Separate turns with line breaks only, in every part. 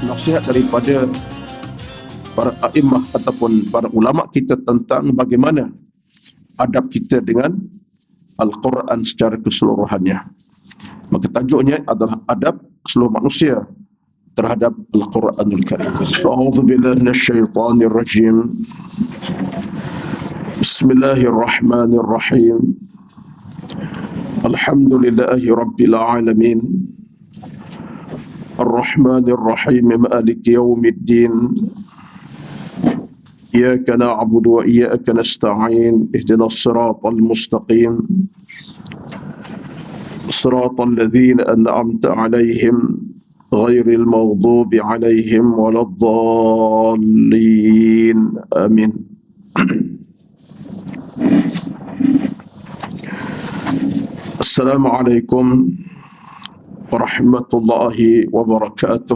nasihat daripada para a'immah ataupun para ulama kita tentang bagaimana adab kita dengan Al-Quran secara keseluruhannya. Maka tajuknya adalah adab seluruh manusia terhadap Al-Quranul Karim. A'udzu billahi minasyaitonir rajim. Bismillahirrahmanirrahim. Alhamdulillahi rabbil alamin. Ar-Rahmanir Rahim, Maliki yaumiddin. Iyyaka na'budu wa iyyaka nasta'in. Ihdinas siratal mustaqim. Siratal ladzina an'amta 'alaihim ghairil maghdubi 'alaihim waladdallin. Amin. Assalamualaikum warahmatullahi wabarakatuh.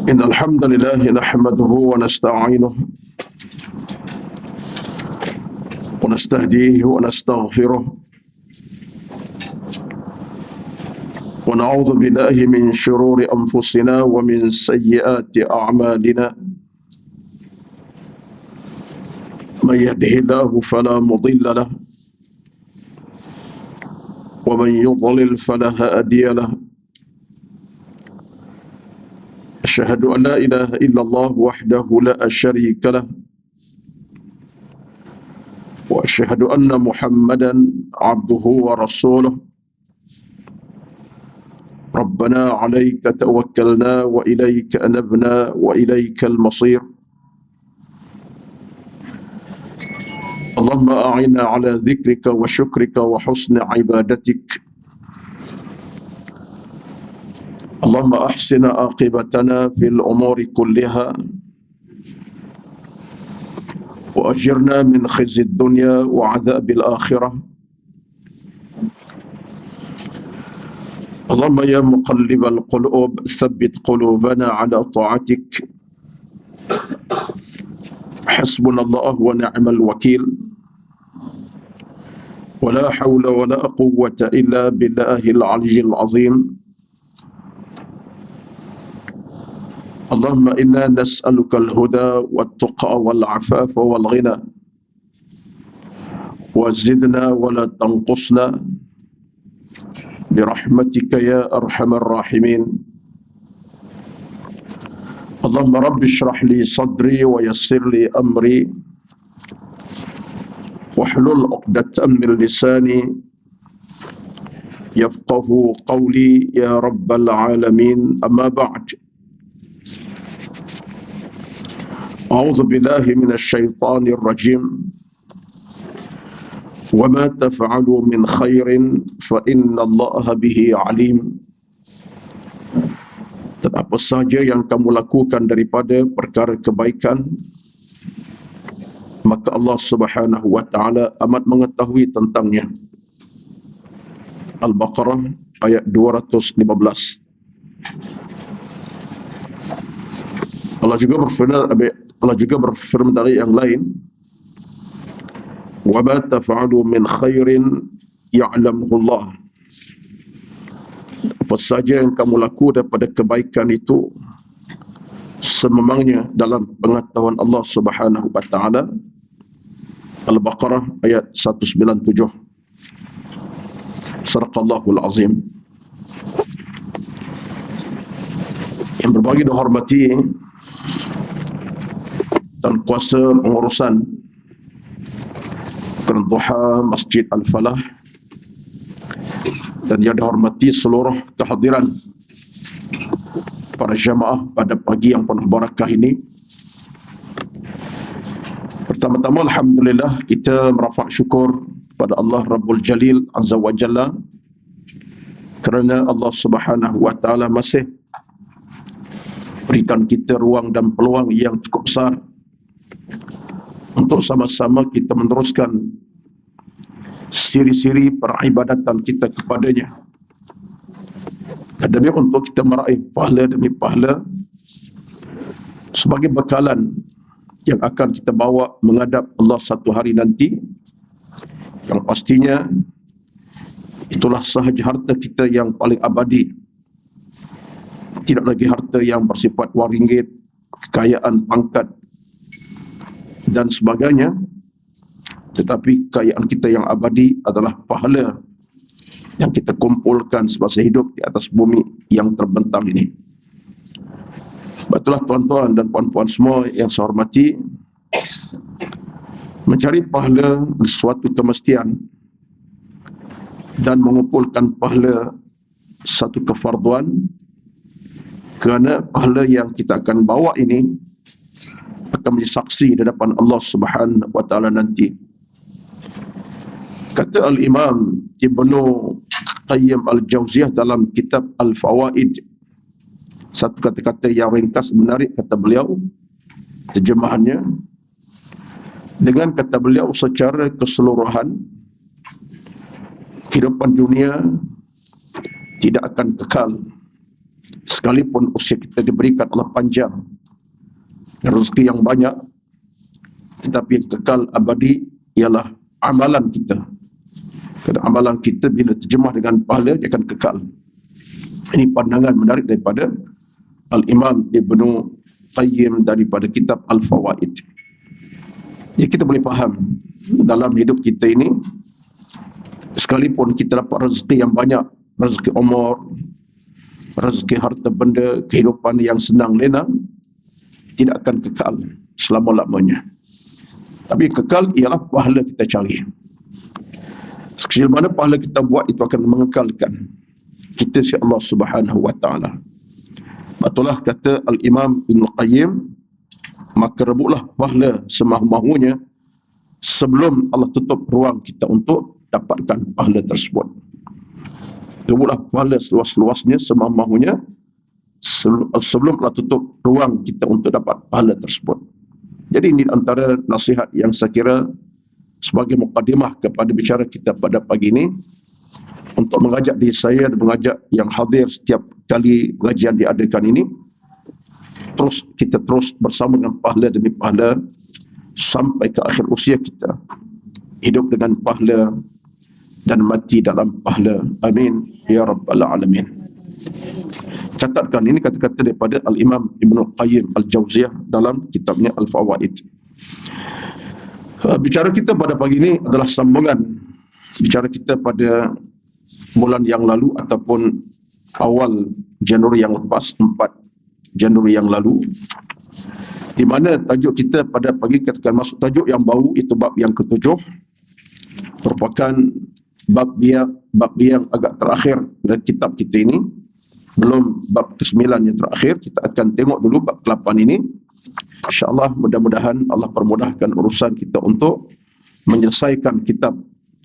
Innal hamdalillah nahmaduhu wa nasta'inuhu wa nastahdihi wa nastaghfiruh wa na'udzu billahi min shururi anfusina wa min sayyiati a'malina. من يهده الله فلا مضل له ومن يضلل فلا هادي له. أشهد أن لا إله إلا الله وحده لا شريك له وأشهد أن محمدا عبده ورسوله. ربنا عليك توكلنا وإليك أنبنا وإليك المصير. اللهم أعنا على ذكرك وشكرك وحسن عبادتك. اللهم أحسن عاقبتنا في الأمور كلها وأجرنا من خزي الدنيا وعذاب الآخرة. اللهم يا مقلب القلوب ثبت قلوبنا على طاعتك. حسبنا الله ونعم الوكيل. ولا حول ولا قوة إلا بالله العلي العظيم. اللهم إنا نسألك الهدى والتقى والعفاف والغنى وزدنا ولا تنقصنا برحمتك يا أرحم الراحمين. اللهم رب اشرح لي صدري ويسر لي أمري واحلل عقدة من لساني يفقه قولي يا رب العالمين. أما بعد، أعوذ بالله من الشيطان الرجيم. وما تفعلوا من خير فإن الله به عليم. Dan apa sahaja yang kamu lakukan daripada perkara kebaikan, maka Allah Subhanahu wa ta'ala amat mengetahui tentangnya. Al-Baqarah ayat 215. Allah juga berfirman dari yang lain, wa ma taf'alu min khairin ya'lamuhu Allah. Apa saja yang kamu lakukan daripada kebaikan itu sememangnya dalam pengetahuan Allah Subhanahu wa ta'ala. Al-Baqarah ayat 197. Sadaqallahul azim. Yang berbagi dan hormati dan kuasa pengurusan Duha Masjid Al-Falah, dan yang dihormati seluruh kehadiran para jamaah pada pagi yang penuh barakah ini. Pertama-tama, alhamdulillah, kita merafak syukur kepada Allah Rabbul Jalil Azza wa Jalla kerana Allah Subhanahu wa ta'ala masih berikan kita ruang dan peluang yang cukup besar untuk sama-sama kita meneruskan siri-siri peribadatan kita kepadanya, dan demi untuk kita meraih pahala demi pahala sebagai bekalan yang akan kita bawa menghadap Allah satu hari nanti, yang pastinya Itulah sahaja harta kita yang paling abadi. Tidak lagi harta yang bersifat wang ringgit, kekayaan, pangkat dan sebagainya. Tetapi kekayaan kita yang abadi adalah pahala yang kita kumpulkan semasa hidup di atas bumi yang terbentang ini. Betullah tuan-tuan dan puan-puan semua yang saya hormati, mencari pahala suatu kemestian dan mengumpulkan pahala satu kefarduan, kerana pahala yang kita akan bawa ini akan menjadi saksi di hadapan Allah Subhanahu wa taala nanti. Kata Al-Imam Ibnu Qayyim Al-Jauziyah dalam kitab Al-Fawaid, satu kata-kata yang ringkas menarik, kata beliau, terjemahannya, dengan kata beliau secara keseluruhan, kehidupan dunia tidak akan kekal sekalipun usia kita diberikan Allah panjang dan rezeki yang banyak, tetapi yang kekal abadi ialah amalan kita. Kerana amalan kita bila terjemah dengan pahala, dia akan kekal. Ini pandangan menarik daripada Al-Imam Ibnu Qayyim daripada kitab Al-Fawaid. Jadi kita boleh faham dalam hidup kita ini, sekalipun kita dapat rezeki yang banyak, rezeki umur, rezeki harta benda, kehidupan yang senang lenang, tidak akan kekal selama-lamanya. Tapi kekal ialah pahala kita cari. Sekecil mana pahala kita buat, itu akan mengekalkan kita si Allah Subhanahu wa taala. Betullah kata Al-Imam Ibn Qayyim, maka rebutlah pahala semahu-mahunya sebelum Allah tutup ruang kita untuk dapatkan pahala tersebut. Rebutlah pahala seluas-luasnya, semahu-mahunya sebelum Allah tutup ruang kita untuk dapat pahala tersebut. Jadi ini antara nasihat yang saya kira sebagai mukadimah kepada bicara kita pada pagi ini, untuk mengajak diri saya dan mengajak yang hadir setiap kali pengajian diadakan ini, kita terus bersama dengan pahala demi pahala sampai ke akhir usia kita, hidup dengan pahala dan mati dalam pahala. Amin ya rabbal alamin. Catatkan, ini kata-kata daripada Al-Imam Ibnu Qayyim Al-Jauziyah dalam kitabnya Al-Fawaid. Bicara kita pada pagi ini adalah sambungan bicara kita pada bulan yang lalu ataupun awal Januari yang lepas, 4 Januari yang lalu, di mana tajuk kita pada pagi katakan masuk tajuk yang baru, itu bab yang ke-7, merupakan bab yang agak terakhir dari kitab kita ini. Belum bab ke-9 yang terakhir, kita akan tengok dulu bab ke-8 ini. InsyaAllah mudah-mudahan Allah permudahkan urusan kita untuk menyelesaikan kitab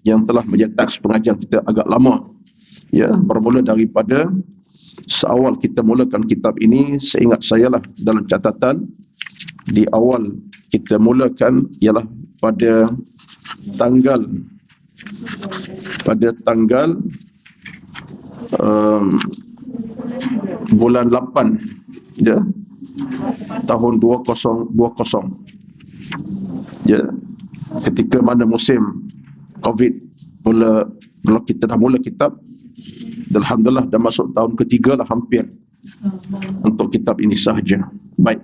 yang telah menjadi teks pengajian kita agak lama. Ya, bermula daripada seawal kita mulakan kitab ini, seingat saya lah dalam catatan, di awal kita mulakan ialah pada tanggal bulan 8 ya, tahun 2020 ya, ketika mana musim COVID mula kita dah mula kitab. Alhamdulillah dah masuk tahun ketiga lah hampir untuk kitab ini sahaja. Baik,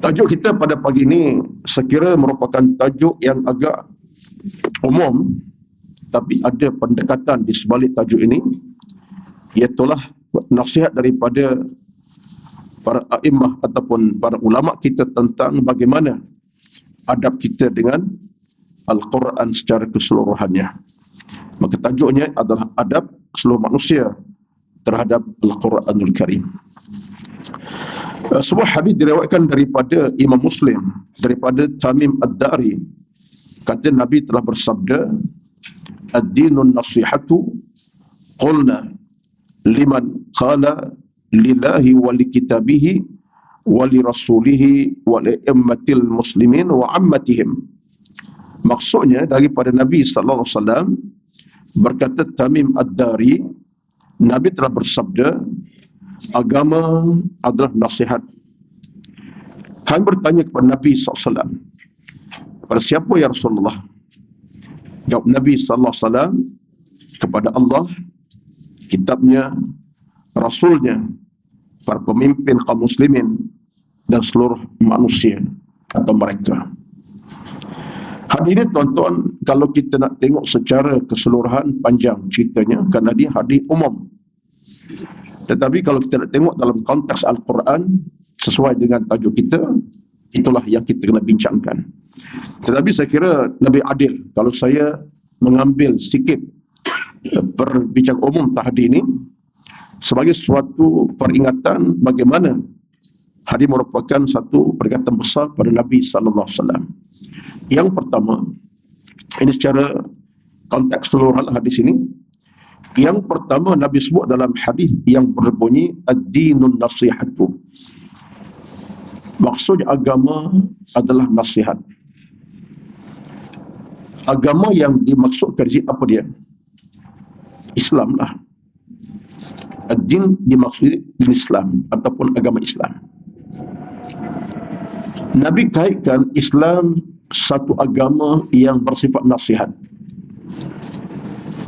tajuk kita pada pagi ini saya kira merupakan tajuk yang agak umum, tapi ada pendekatan di sebalik tajuk ini, iaitulah nasihat daripada para a'immah ataupun para ulama kita tentang bagaimana adab kita dengan Al-Quran secara keseluruhannya. Maka tajuknya adalah adab seluruh manusia terhadap Al-Quranul Karim. Sebuah hadis diriwayatkan daripada Imam Muslim daripada Tamim Ad-Dari, kata Nabi telah bersabda, ad-dinun nasihatu, qulna liman qala lillahi wa li kitabihi wa li rasulihi wa li ummatil muslimin wa ammatihim. Maksudnya daripada Nabi sallallahu alaihi wasallam, berkata Tamim Ad-Dari, Nabi telah bersabda, agama adalah nasihat. Kami bertanya kepada Nabi SAW, pada siapa ya Rasulullah? Jawab Nabi SAW, kepada Allah, kitabnya, rasulnya, para pemimpin kaum muslimin dan seluruh manusia atau mereka. Hadirin tuan-tuan, kalau kita nak tengok secara keseluruhan panjang ceritanya kerana dia hadis umum. Tetapi kalau kita nak tengok dalam konteks Al-Quran sesuai dengan tajuk kita, itulah yang kita kena bincangkan. Tetapi saya kira lebih adil kalau saya mengambil sikit perbincang umum tahdi ini sebagai suatu peringatan bagaimana hadis merupakan satu peringatan besar pada Nabi sallallahu alaihi wasallam. Yang pertama, ini secara konteks keseluruhan hadis ini. Yang pertama Nabi sebut dalam hadis yang berbunyi ad-dinun nasihatu. Maksud agama adalah nasihat. Agama yang dimaksudkan di sini apa dia? Islam lah. Ad-din dimaksud Islam ataupun agama Islam. Nabi kaitkan Islam satu agama yang bersifat nasihat.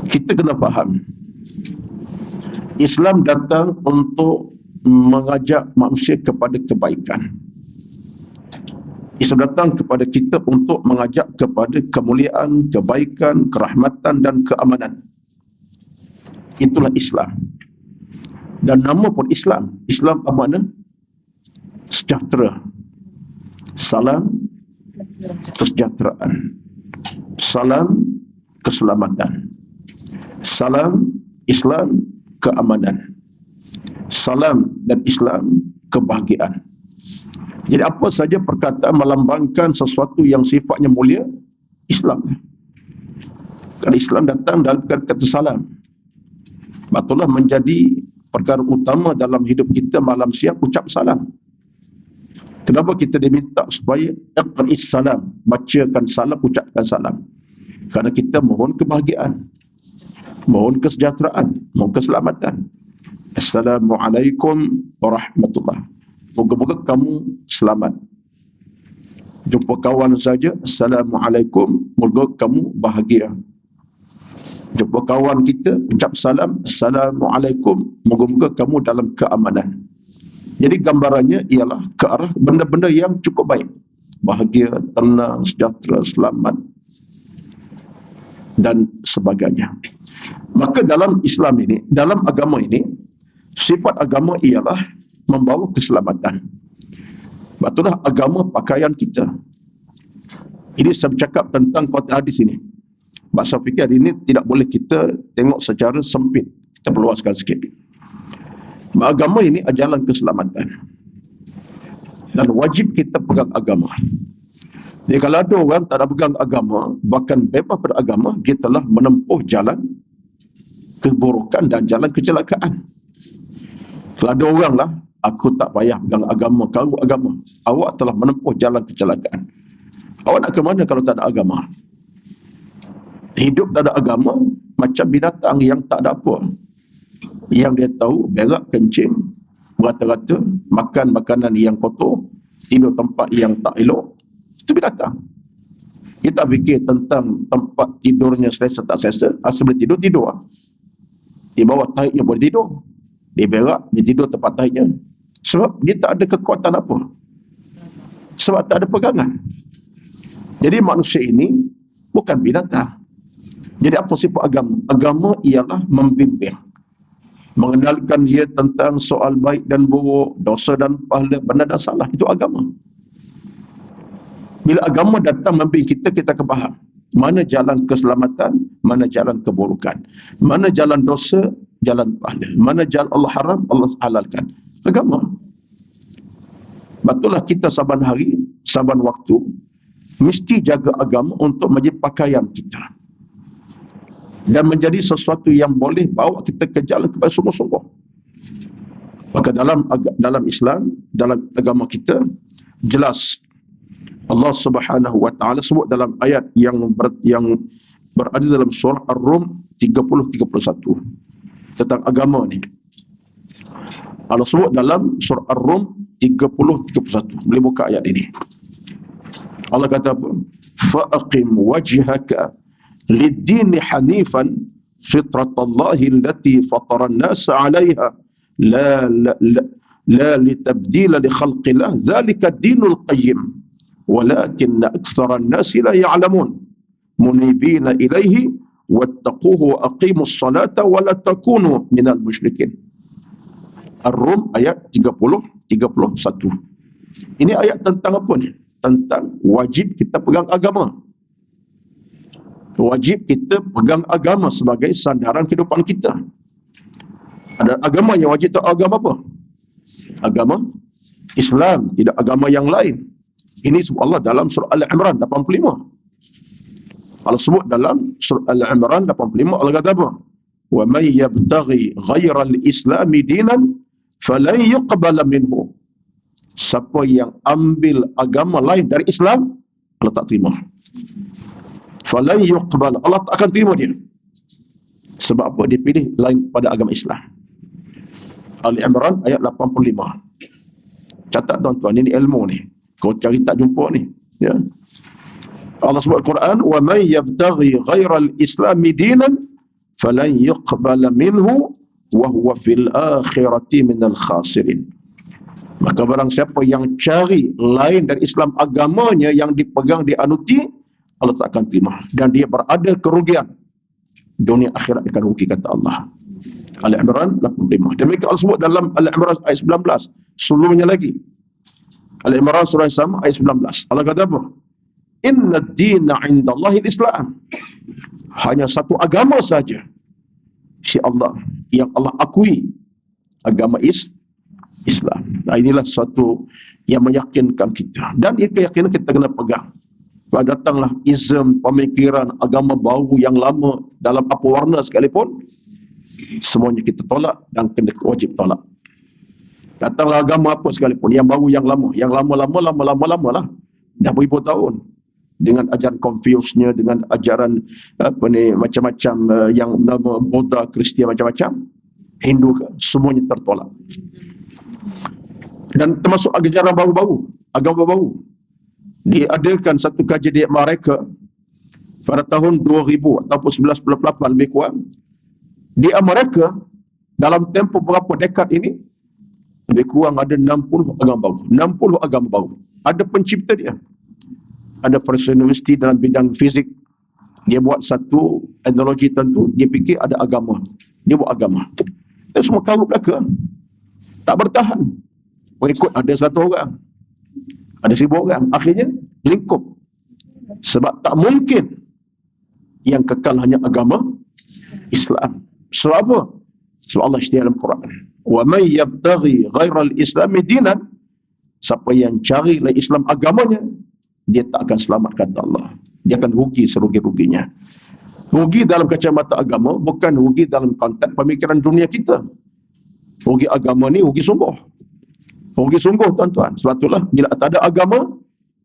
Kita kena faham, Islam datang untuk mengajak manusia kepada kebaikan. Islam datang kepada kita untuk mengajak kepada kemuliaan, kebaikan, kerahmatan dan keamanan. Itulah Islam. Dan nama pun Islam. Islam apa makna? Sejahtera. Salam kesejahteraan. Salam keselamatan. Salam Islam keamanan. Salam dan Islam kebahagiaan. Jadi apa saja perkataan melambangkan sesuatu yang sifatnya mulia, Islam. Kerana Islam datang dalam kata salam. Betullah menjadi perkara utama dalam hidup kita malam siang ucap salam. Kenapa kita diminta supaya iqra'is salam, bacakan salam, ucapkan salam? Kerana kita mohon kebahagiaan, mohon kesejahteraan, mohon keselamatan. Assalamualaikum warahmatullahi. Moga-moga kamu selamat. Jumpa kawan saja, Assalamualaikum, moga kamu bahagia. Jumpa kawan kita, ucap salam, Assalamualaikum, moga-moga kamu dalam keamanan. Jadi gambarannya ialah ke arah benda-benda yang cukup baik. Bahagia, tenang, sejahtera, selamat dan sebagainya. Maka dalam Islam ini, dalam agama ini, sifat agama ialah membawa keselamatan. Betullah agama pakaian kita. Ini saya bercakap tentang konteks hadis ini. Saya fikir hari ini tidak boleh kita tengok secara sempit. Kita perluaskan sikit. Agama ini adalah jalan keselamatan. Dan wajib kita pegang agama. Jadi kalau ada orang tak ada pegang agama, bahkan bebas pada agama, dia telah menempuh jalan keburukan dan jalan kecelakaan. Kalau ada orang lah, aku tak payah pegang agama, kau agama. Awak telah menempuh jalan kecelakaan. Awak nak ke mana kalau tak ada agama? Hidup tak ada agama macam binatang yang tak ada apa. Yang dia tahu berak, kencing, rata-rata, makan makanan yang kotor, tidur tempat yang tak elok, itu binatang. Kita fikir tentang tempat tidurnya selesa tak selesa, asal boleh tidur, tidur lah. Di bawah taiknya boleh tidur. Dia berak, dia tidur tempat taiknya. Sebab dia tak ada kekuatan apa. Sebab tak ada pegangan. Jadi manusia ini bukan binatang. Jadi apa sifat agama? Agama ialah membimbing. Mengenalkan dia tentang soal baik dan buruk, dosa dan pahala, benar dan salah. Itu agama. Bila agama datang membimbing kita, kita akan faham mana jalan keselamatan, mana jalan keburukan, mana jalan dosa, jalan pahala, mana jalan Allah haram, Allah halalkan. Agama. Betullah kita saban hari, saban waktu mesti jaga agama untuk menjadi pakaian kita dan menjadi sesuatu yang boleh bawa kita ke jalan kepada sungguh-sungguh. Maka dalam Islam, dalam agama kita, jelas Allah Subhanahu wa taala sebut dalam ayat yang berada dalam surah Ar-Rum 30-31 tentang agama ni. Allah sebut dalam surah Ar-Rum 30-31. Boleh buka ayat ini. Allah kata apa? Fa'aqim wajhaka lid-din hanifan fitratallahi allati fatara an-nasa 'alaiha la litabdila li khalqillah dzalika ad-dinul qayyim walakinna aktsara an-nasi la ya'lamun munibina ilaihi wattaquhu wa aqimus salata wa la takunu minal musyrikin. Ar-Rum ayat 30-31. Ini ayat tentang apa ni? Tentang wajib kita pegang agama. Wajib kita pegang agama sebagai sandaran kehidupan kita. Ada agama yang wajib tahu, agama apa? Agama Islam, tidak agama yang lain. Ini sebut Allah dalam surah Al-Imran 85. Allah sebut dalam surah Al-Imran 85, Allah kata apa? Wa may yabtaghi ghayra al-islami dinan falan yuqbala minhu. Siapa yang ambil agama lain dari Islam, Allah tak terima. Falan yuqbal, Allah tak akan terima dia. Sebab apa? Dia pilih lain pada agama Islam. Al-Imran ayat 85. Catat tuan-tuan, ini ilmu ni. Kau cari tak jumpa ni. Ya. Allah sebut Quran, wa may yabtaghi ghayra al-islami dinan falan yuqbala minhu wa huwa fil akhirati minal khasirin. Maka barang siapa yang cari lain dari Islam agamanya yang dipegang, dianuti, Allah tak akan terima. Dan dia berada kerugian. Dunia akhirat akan rugi, kata Allah. Al-Imran 85. Demikian Allah sebut dalam Al-Imran ayat 19. Sebelumnya lagi. Al-Imran surah yang sama ayat 19. Allah kata apa? Inna ad-dina 'indallahi al-Islam. Hanya satu agama saja si Allah yang Allah akui, agama Islam. Nah, inilah suatu yang meyakinkan kita. Dan ia keyakinan kita kena pegang. Kalau datanglah ism, pemikiran, agama baru yang lama dalam apa warna sekalipun, semuanya kita tolak dan kena wajib tolak. Datanglah agama apa sekalipun, yang baru, yang lama. Yang lama lah. Dah beribu tahun. Dengan ajaran Confucius-nya, dengan ajaran macam-macam yang nama Buddha, Kristian, macam-macam. Hindu, semuanya tertolak. Dan termasuk ajaran baru-baru, agama baru. Diadakan satu kajian di Amerika pada tahun 2000 ataupun 1998 lebih kurang. Di Amerika, dalam tempoh berapa dekad ini, lebih kurang ada 60 agama baru. 60 agama baru. Ada pencipta dia. Ada profesor universiti dalam bidang fizik. Dia buat satu analogi tentu, dia fikir ada agama. Dia buat agama. Dan semua karut belaka. Tak bertahan. Mengikut ada 100 orang. Ada 1000 orang. Akhirnya lingkup. Sebab tak mungkin yang kekal hanya agama Islam. Sebab apa? Sebab Allah istilah dalam Quran. Wa may yabtaghi ghairal islami dinan. Siapa yang cari lain Islam agamanya, dia tak akan selamat, kata Allah. Dia akan rugi serugi-ruginya. Rugi dalam kacamata agama, bukan rugi dalam konteks pemikiran dunia kita. Rugi agama ni rugi sungguh. Rugi sungguh, tuan-tuan. Sebab itulah bila tak ada agama,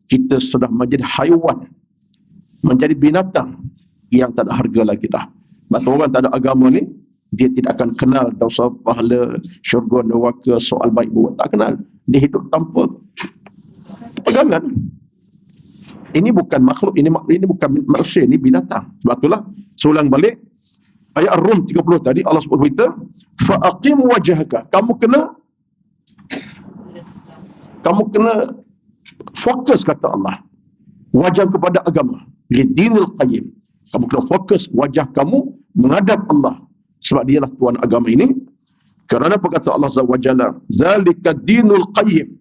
kita sudah menjadi haiwan, menjadi binatang yang tak ada harga lagi dah. Sebab orang tak ada agama ni, dia tidak akan kenal dosa, pahala, syurga, neraka, soal baik buruk. Tak kenal. Dia hidup tanpa pegangan. Ini bukan makhluk, ini bukan manusia, ini binatang. Sebab itulah, seulang balik, ayat Ar-Rum 30 tadi, Allah sebut kita, fa'aqim wajhaka. Kamu kena fokus, kata Allah, wajah kepada agama. Lidinil qayyim. Kamu kena fokus wajah kamu menghadap Allah. Sebab dialah Tuhan agama ini. Kerana apa kata Allah Azza wa Jalla? Zalika dinul qayyim.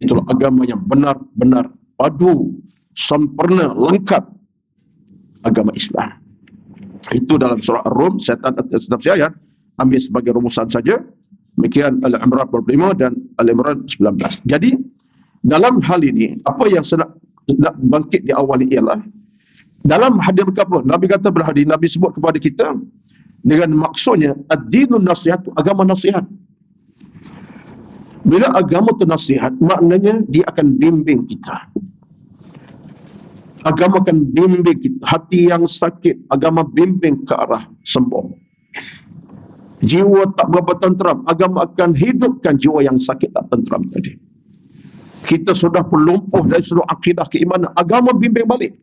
Itulah agama yang benar-benar padu, sempurna, lengkap. Agama Islam. Itu dalam surah Ar-Rum, syaitan atas nafsi ayat. Ambil sebagai rumusan saja. Demikian Al-Imran 45 dan Al-Imran 19. Jadi, dalam hal ini, apa yang saya nak bangkit di awal ini ialah, dalam hadis berkata, Nabi kata berhadis, Nabi sebut kepada kita, dengan maksudnya, ad-dinun nasihat, agama nasihat. Bila agama itu nasihat, maknanya dia akan bimbing kita. Agama akan bimbing kita. Hati yang sakit, agama bimbing ke arah sembuh. Jiwa tak berapa tenteram, agama akan hidupkan jiwa yang sakit tak tenteram tadi. Kita sudah pelumpuh dari seluruh akidah keimanan, agama bimbing balik.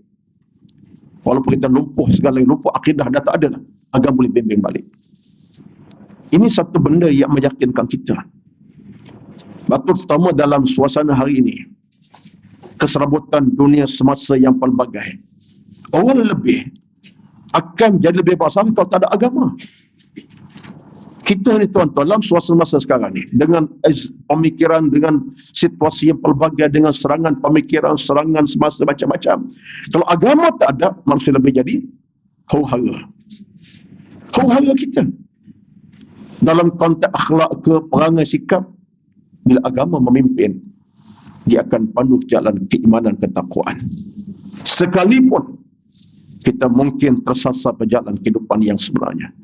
Walaupun kita lumpuh segala, lumpuh akidah dah tak ada dah. agama boleh bimbing balik. Ini satu benda yang meyakinkan kita. Terutama dalam suasana hari ini, keserabutan dunia semasa yang pelbagai, orang lebih akan jadi lebih bersalah kalau tak ada agama. Kita ni tuan-tuan, dalam suasana masa sekarang ni, dengan pemikiran, dengan situasi yang pelbagai, dengan serangan pemikiran, serangan semasa macam-macam. Kalau agama tak ada, manusia lebih jadi huru-hara. Huru-hara kita. Dalam konteks akhlak ke perangai sikap, bila agama memimpin, dia akan pandu ke jalan keimanan, ketakwaan. Sekalipun kita mungkin tersasar berjalan kehidupan yang sebenarnya.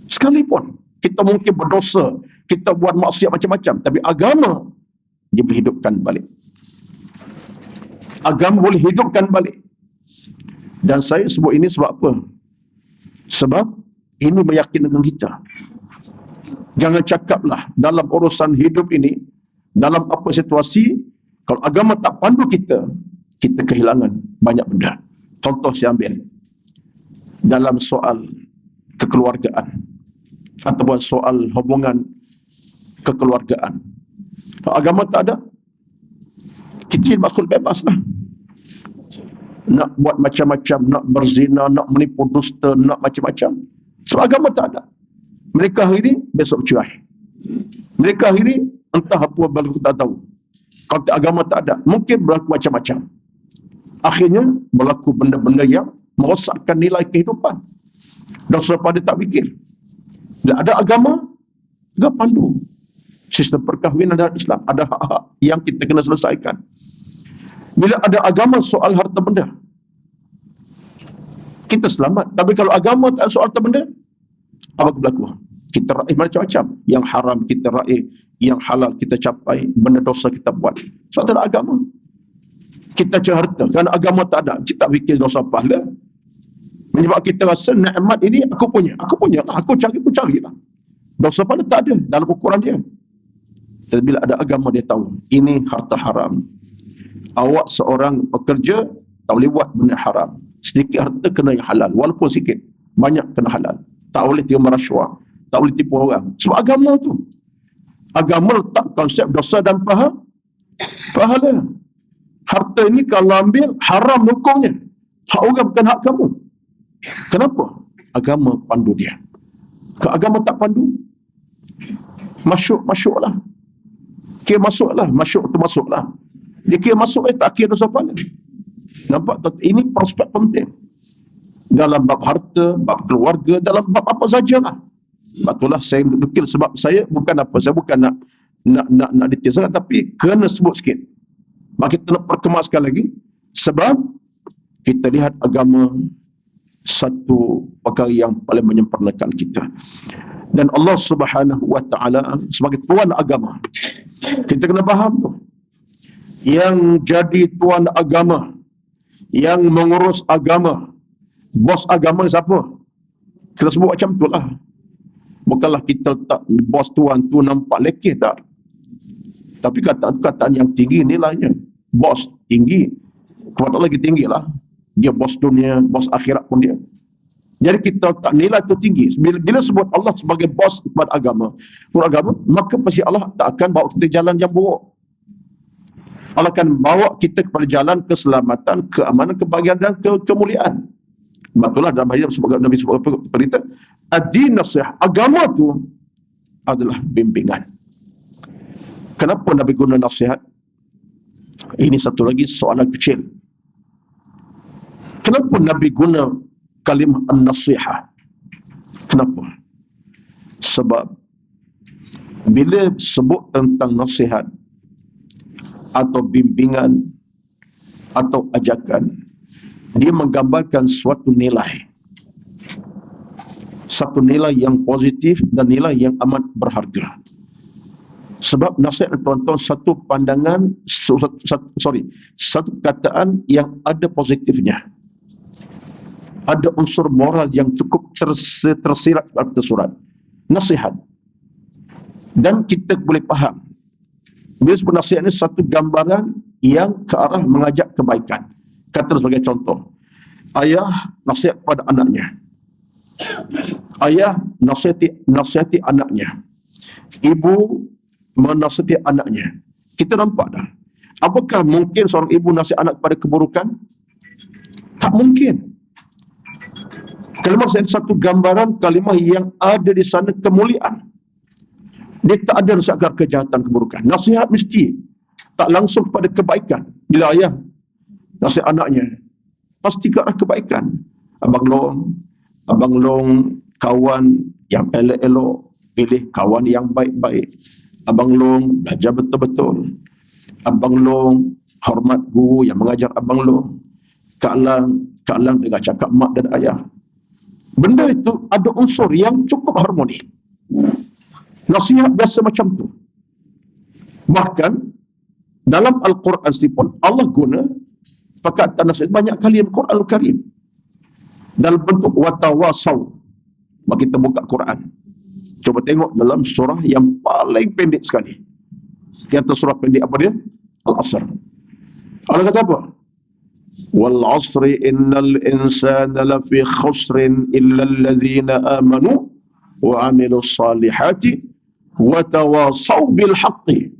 Sekalipun kita mungkin berdosa, kita buat maksiat macam-macam, tapi agama dia boleh hidupkan balik. Agama boleh hidupkan balik. Dan saya sebut ini sebab apa? Sebab ini meyakinkan kita. Jangan cakaplah dalam urusan hidup ini, dalam apa situasi, kalau agama tak pandu kita, kita kehilangan banyak benda. Contoh saya ambil dalam soal kekeluargaan ataupun soal hubungan kekeluargaan. Kalau agama tak ada, kita makhluk bebas lah. Nak buat macam-macam, nak berzina, nak menipu dusta, nak macam-macam. Sebab agama tak ada. Menikah hari ini, besok cerai. Menikah hari ini, entah apa berlaku tak tahu. Kalau agama tak ada, mungkin berlaku macam-macam. Akhirnya berlaku benda-benda yang merosakkan nilai kehidupan. Dan sebab dia tak fikir. Bila ada agama, agak pandu. Sistem perkahwinan dalam Islam, ada hak-hak yang kita kena selesaikan. Bila ada agama soal harta benda, kita selamat. Tapi kalau agama tak ada soal harta benda, apa berlaku? Kita raih macam-macam. Yang haram kita raih, yang halal kita capai, benda dosa kita buat. Sebab tak ada agama. Kita cari harta, kerana agama tak ada, kita tak fikir dosa pahala. Menyebab kita rasa nikmat ini aku punya lah, aku cari lah. Dosa pahala tak ada dalam ukuran dia. Dan bila ada agama, dia tahu ini harta haram. Awak seorang pekerja tak boleh buat benda haram. Sedikit harta kena yang halal, walaupun sikit. Banyak kena halal. Tak boleh terima rasuah, tak boleh tipu orang. Sebab agama tu, agama letak konsep dosa dan pahala. Harta ini kalau ambil, haram hukumnya. Hak orang bukan hak kamu. Kenapa? Agama pandu dia. Kalau agama tak pandu, masuklah. Kira masuklah. Dia kira masuk, tak kira dosa pahala. Nampak tak? Ini prospek penting. Dalam bab harta, bab keluarga, dalam bab apa sajalah. Itulah saya nukil sebab saya bukan nak detail sangat, tapi kena sebut sikit. Maka kita nak perkemaskan lagi, sebab kita lihat agama satu perkara yang paling menyempurnakan kita. Dan Allah Subhanahu wa ta'ala sebagai tuan agama, kita kena faham tu. Yang jadi tuan agama, yang mengurus agama, bos agama siapa? Kita sebut macam tu lah. Bukanlah kita letak bos tuan tu nampak lekeh, tak. Tapi kataan yang tinggi nilainya. Bos tinggi, kepada lagi tinggi lah. Dia bos dunia, bos akhirat pun dia. Jadi kita tak nilai tu tinggi. Bila sebut Allah sebagai bos kepada agama, maka pasti Allah tak akan bawa kita jalan yang buruk. Allah akan bawa kita kepada jalan keselamatan, keamanan, kebahagiaan dan kemuliaan. Betullah dalam hadis Nabi sebut berita, ad-din nasihat, agama tu adalah bimbingan. Kenapa Nabi guna nasihat? Ini satu lagi soalan kecil. Kenapa Nabi guna kalimah an-nasihah? Kenapa? Sebab bila sebut tentang nasihat atau bimbingan atau ajakan, dia menggambarkan suatu nilai. Satu nilai yang positif dan nilai yang amat berharga. Sebab nasihat, tuan-tuan, satu pandangan, satu perkataan yang ada positifnya. Ada unsur moral yang cukup tersirat dalam tersurat. Nasihat. Dan kita boleh faham, bila sebut nasihat ini satu gambaran yang ke arah mengajak kebaikan. Kata sebagai contoh, ayah nasihat kepada anaknya, Ayah nasihati anaknya. Ibu menasihati anaknya. Kita nampak dah. Apakah mungkin seorang ibu nasihat anak pada keburukan? Tak mungkin. Kalimah satu gambaran kalimah yang ada di sana kemuliaan. Dia tak ada nasihat agar kejahatan, keburukan. Nasihat mesti tak langsung kepada kebaikan. Bila ayah nasihat anaknya, pasti ke arah kebaikan. Abang Long, kawan yang elok-elok, pilih kawan yang baik-baik. Abang Long belajar betul-betul. Abang Long hormat guru yang mengajar Abang Long. Kak Lang dengar cakap mak dan ayah. Benda itu ada unsur yang cukup harmoni. Nasihat biasa macam tu. Bahkan dalam Al-Quran sendiri pun Allah guna perkataan nasihat banyak kali dalam Quran Al-Karim. Dalam bentuk watawasaw. Bagi kita buka Quran. Coba tengok dalam surah yang paling pendek sekali. Yang tersurah pendek apa dia? Al-Asr. Allah kata apa? Wal asri innal insana lafi khusrin illa alladhina amanu wa amilus salihati wa tawasaw bil haqqi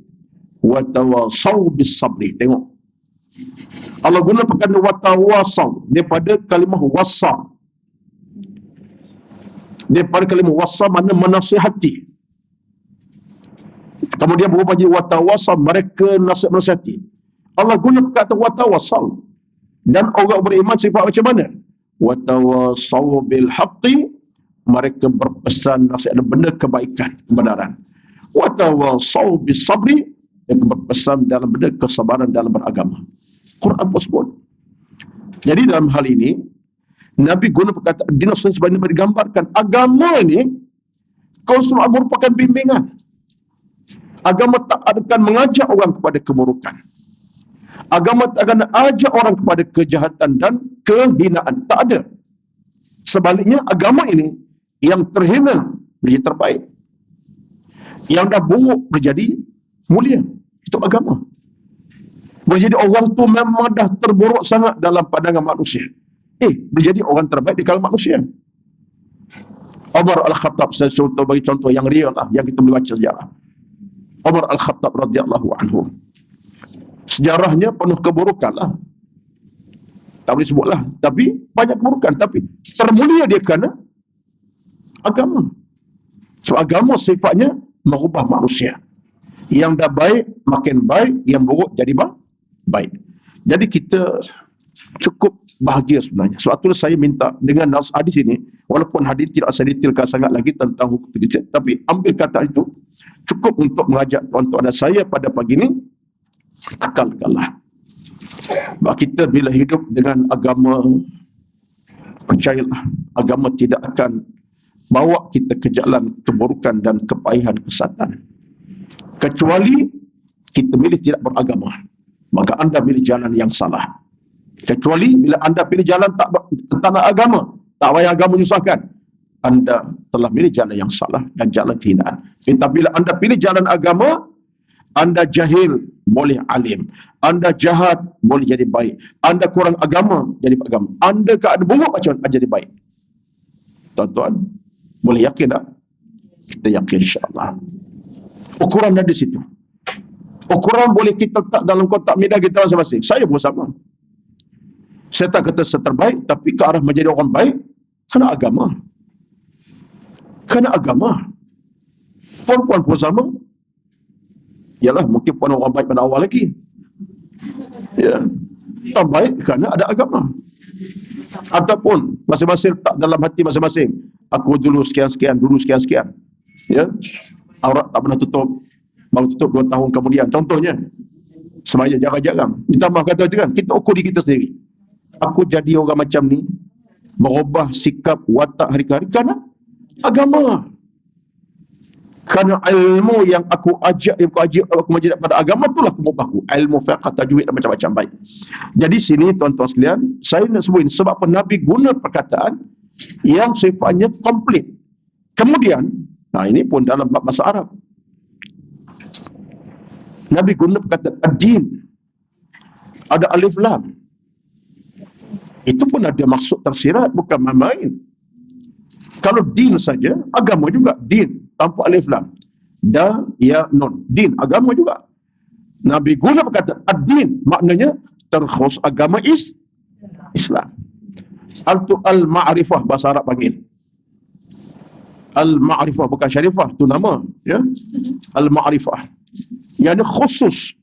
wa tawasaw bis sabri. Tengok. Allah guna perkataan watawasaw daripada kalimah wasa. Daripada kalimah wasa mana menasihati. Kemudian berubah jadi watawasal, mereka nasihati. Allah guna perkataan watawasal. Dan orang beriman sifat macam mana? Watawasaw bil haqqi, mereka berpesan nasihat dan benda kebaikan, kebenaran. Watawasaw bis sabri, mereka berpesan dalam benda kesabaran dalam beragama. Quran pun sebut. Jadi dalam hal ini Nabi guna perkataan dinasihati sebenarnya digambarkan agama ini kalau merupakan bimbingan. Agama tak akan mengajak orang kepada keburukan. Agama tak akan ajak orang kepada kejahatan dan kehinaan. Tak ada. Sebaliknya agama ini yang terhina menjadi terbaik. Yang dah buruk menjadi mulia. Itu agama. Menjadi orang tu memang dah terburuk sangat dalam pandangan manusia. Menjadi orang terbaik di kalangan manusia. Umar Al-Khattab, saya bagi contoh yang real lah, yang kita boleh baca sejarah. Umar Al-Khattab radhiyallahu anhu. Sejarahnya penuh keburukan lah. Tak boleh sebutlah. Tapi banyak keburukan. Tapi termulia dia kerana agama. Sebab agama sifatnya merubah manusia. Yang dah baik, makin baik. Yang buruk jadi baik. Jadi kita cukup bahagia sebenarnya. Sebab itulah saya minta dengan nas hadis ini, walaupun hadis tidak saya detailkan sangat lagi tentang hukum kecil, tapi ambil kata itu cukup untuk mengajak tuan-tuan dan saya pada pagi ini, kekalkanlah. Bahawa kita bila hidup dengan agama, percayalah, agama tidak akan bawa kita ke jalan keburukan dan kepahihan kesatan. Kecuali kita milih tidak beragama, maka anda milih jalan yang salah. Kecuali bila anda pilih jalan tak nak agama, tak payah agama menyusahkan, anda telah pilih jalan yang salah dan jalan kehinaan. Tapi bila anda pilih jalan agama, anda jahil boleh alim, anda jahat boleh jadi baik, anda kurang agama jadi agama, anda keadaan buruk macam mana jadi baik. Tuan-tuan, boleh yakin tak? Kita yakin insya-Allah. Ukuran ada di situ. Ukuran boleh kita letak dalam kotak media kita masing-masing. Saya pun sama. Saya tak kata seterbaik, tapi ke arah menjadi orang baik kerana agama. Kerana agama. Puan-puan pun sama. Yalah, mungkin puan orang baik pada awal lagi. Ya. Tak baik kerana ada agama. Ataupun masing-masing tak dalam hati masing-masing. Aku dulu sekian-sekian, dulu sekian-sekian. Ya. Aurat tak pernah tutup. Baru tutup 2 tahun kemudian. Contohnya, semaya jarang-jarang. Minta maaf kata kan, kita ukur diri kita sendiri. Aku jadi orang macam ni, berubah sikap watak hari ke hari kerana agama. Kerana ilmu yang aku menjadi pada agama, itulah aku mubahku. Ilmu fiqh, tajwid dan macam-macam. Baik. Jadi sini tuan-tuan sekalian, saya nak sebut ini sebab Nabi guna perkataan yang sifatnya komplit. Kemudian, ini pun dalam bahasa Arab. Nabi guna perkataan ad-din. Ada alif lam. Itu pun ada maksud tersirat, bukan main-main. Kalau din saja, agama juga. Din, tanpa alif lam. Da, ya, nun. Din, agama juga. Nabi guna perkataan ad-din, maknanya terkhusus agama Islam. Al-ma'rifah, bahasa Arab panggil. Al-ma'rifah, bukan syarifah, tu nama. Ya? Al-ma'rifah. Yang khusus.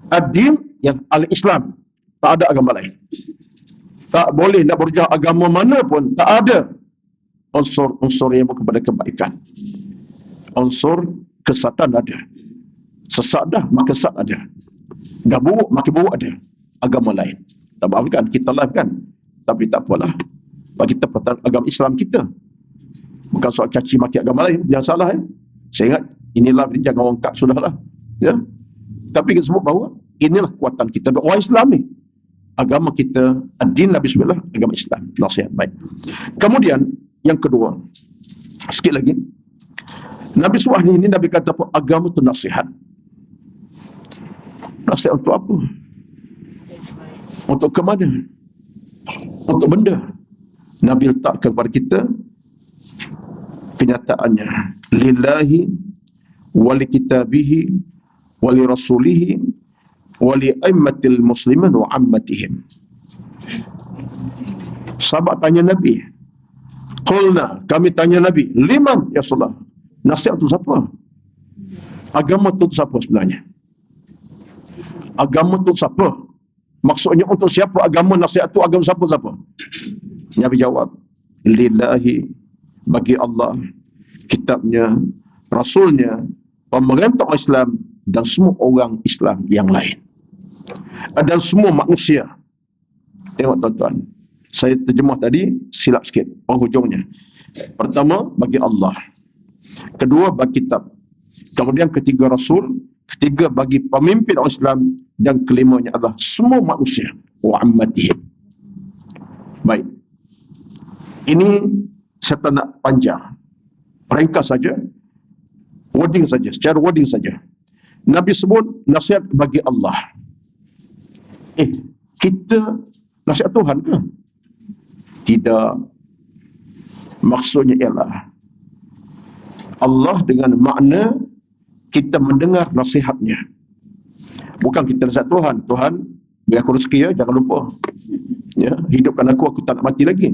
Ad-din, yang al-Islam. Tak ada agama lain. Tak boleh nak berjauh agama mana pun. Tak ada unsur-unsur yang kepada kebaikan. Unsur kesatan ada. Sesat dah, maka sesat ada. Dah buruk, makin buruk ada. Agama lain. Tak apa kan? Kita live kan? Tapi tak apalah. Bagi kita pertahan agama Islam kita. Bukan soal caci maki agama lain. Jangan salah ya. Saya ingat, inilah jangan orang kat sudahlah. Ya. Tapi kita sebut bahawa inilah kekuatan kita. Orang Islam ni. Agama kita, ad-din Nabi Bismillah, agama Islam. Nasihat baik. Kemudian, yang kedua. Sikit lagi. Nabi SAW ini Nabi kata apa? Agama itu nasihat. Nasihat untuk apa? Untuk ke mana? Untuk benda. Nabi letakkan kepada kita kenyataannya. Lillahi wali kitabihi wali rasulihi wali aimmatil muslimin wa ammatihim. Sahabat tanya Nabi. Qulna, kami tanya Nabi, liman ya Rasulullah? Nasihat itu siapa? Agama itu siapa sebenarnya? Agama itu siapa? Maksudnya untuk siapa agama? Nasihat itu agama siapa? Nabi jawab, lillahi, bagi Allah, kitabnya, rasulnya, pemerintah Islam, dan semua orang Islam yang lain. Dan semua manusia. Tengok tuan-tuan, saya terjemah tadi silap sikit penghujungnya. Pertama, bagi Allah. Kedua, bagi kitab. Kemudian ketiga, Rasul. Ketiga, bagi pemimpin orang Islam. Dan kelimanya adalah semua manusia. Wa ammatihim. Baik. Ini saya tak nak panjang. Ringkas saja. Wording saja. Secara wording saja. Nabi sebut nasihat bagi Allah. Kita nasihat Tuhan ke? Tidak. Maksudnya ialah Allah dengan makna kita mendengar nasihatnya. Bukan kita nasihat Tuhan. Tuhan, beri aku rezeki ya, jangan lupa. Ya, hidupkan aku tak nak mati lagi.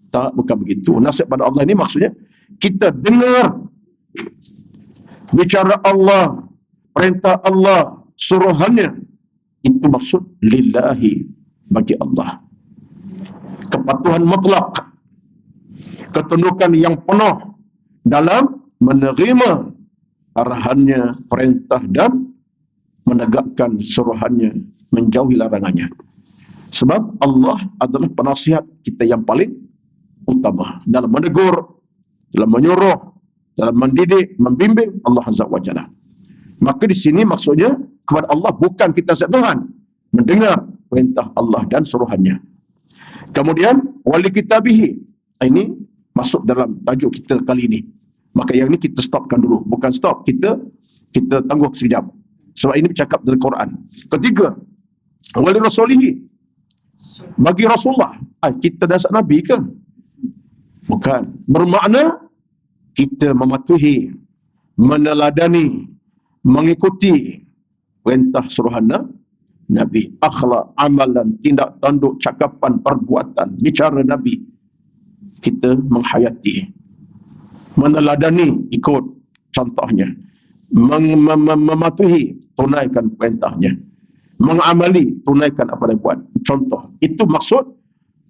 Tak, bukan begitu. Nasihat pada Allah ini maksudnya kita dengar bicara Allah, perintah Allah, suruhannya. Itu maksud lillahi, bagi Allah. Kepatuhan mutlak, ketundukan yang penuh dalam menerima arahannya, perintah dan menegakkan suruhannya, menjauhi larangannya. Sebab Allah adalah penasihat kita yang paling utama dalam menegur, dalam menyuruh, dalam mendidik, membimbing. Allah Azza wa Jalla. Maka di sini maksudnya kepada Allah bukan kita nasihat Tuhan, mendengar perintah Allah dan suruhannya. Kemudian wali kitabihi, ini masuk dalam tajuk kita kali ini. Maka yang ini kita stopkan dulu. Bukan stop, kita tangguh sekejap. Sebab ini bercakap dari Quran. Ketiga, wali rasulihi, bagi Rasulullah. Kita nasihat Nabi ke? Bukan. Bermakna kita mematuhi, meneladani, mengikuti perintah suruhan Nabi. Akhlak, amalan, tindak tanduk, cakapan, perbuatan, bicara Nabi. Kita menghayati, meneladani, ikut contohnya. Mematuhi, tunaikan perintahnya. Mengamali, tunaikan apa yang buat. Contoh. Itu maksud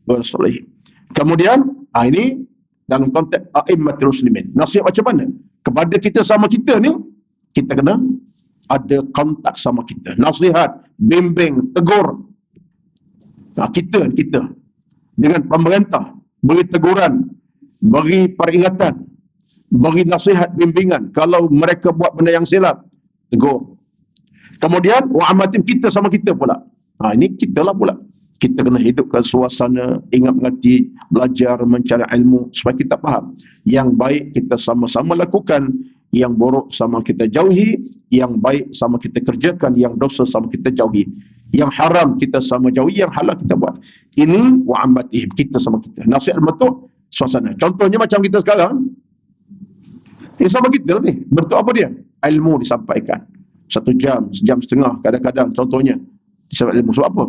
bersoleh. Kemudian, ini dalam konteks a'immatul muslimin. Nasihat macam mana? Kepada kita sama kita ni, kita kena ada kontak sama kita. Nasihat, bimbing, tegur. Kita dengan pemerintah, beri teguran, beri peringatan, beri nasihat, bimbingan. Kalau mereka buat benda yang silap, tegur. Kemudian, wa'amatim, kita sama kita pula. Ini kita lah pula. Kita kena hidupkan suasana, ingat mengerti, belajar, mencari ilmu supaya kita faham. Yang baik kita sama-sama lakukan, yang buruk sama kita jauhi, yang baik sama kita kerjakan, yang dosa sama kita jauhi. Yang haram kita sama jauhi, yang halal kita buat. Ini wa'ambatihim, kita sama kita. Nasihat betul suasana. Contohnya macam kita sekarang, ini sama kita ni. Bentuk apa dia? Ilmu disampaikan. 1 jam, sejam setengah kadang-kadang contohnya. Disebut ilmu. Sebab apa?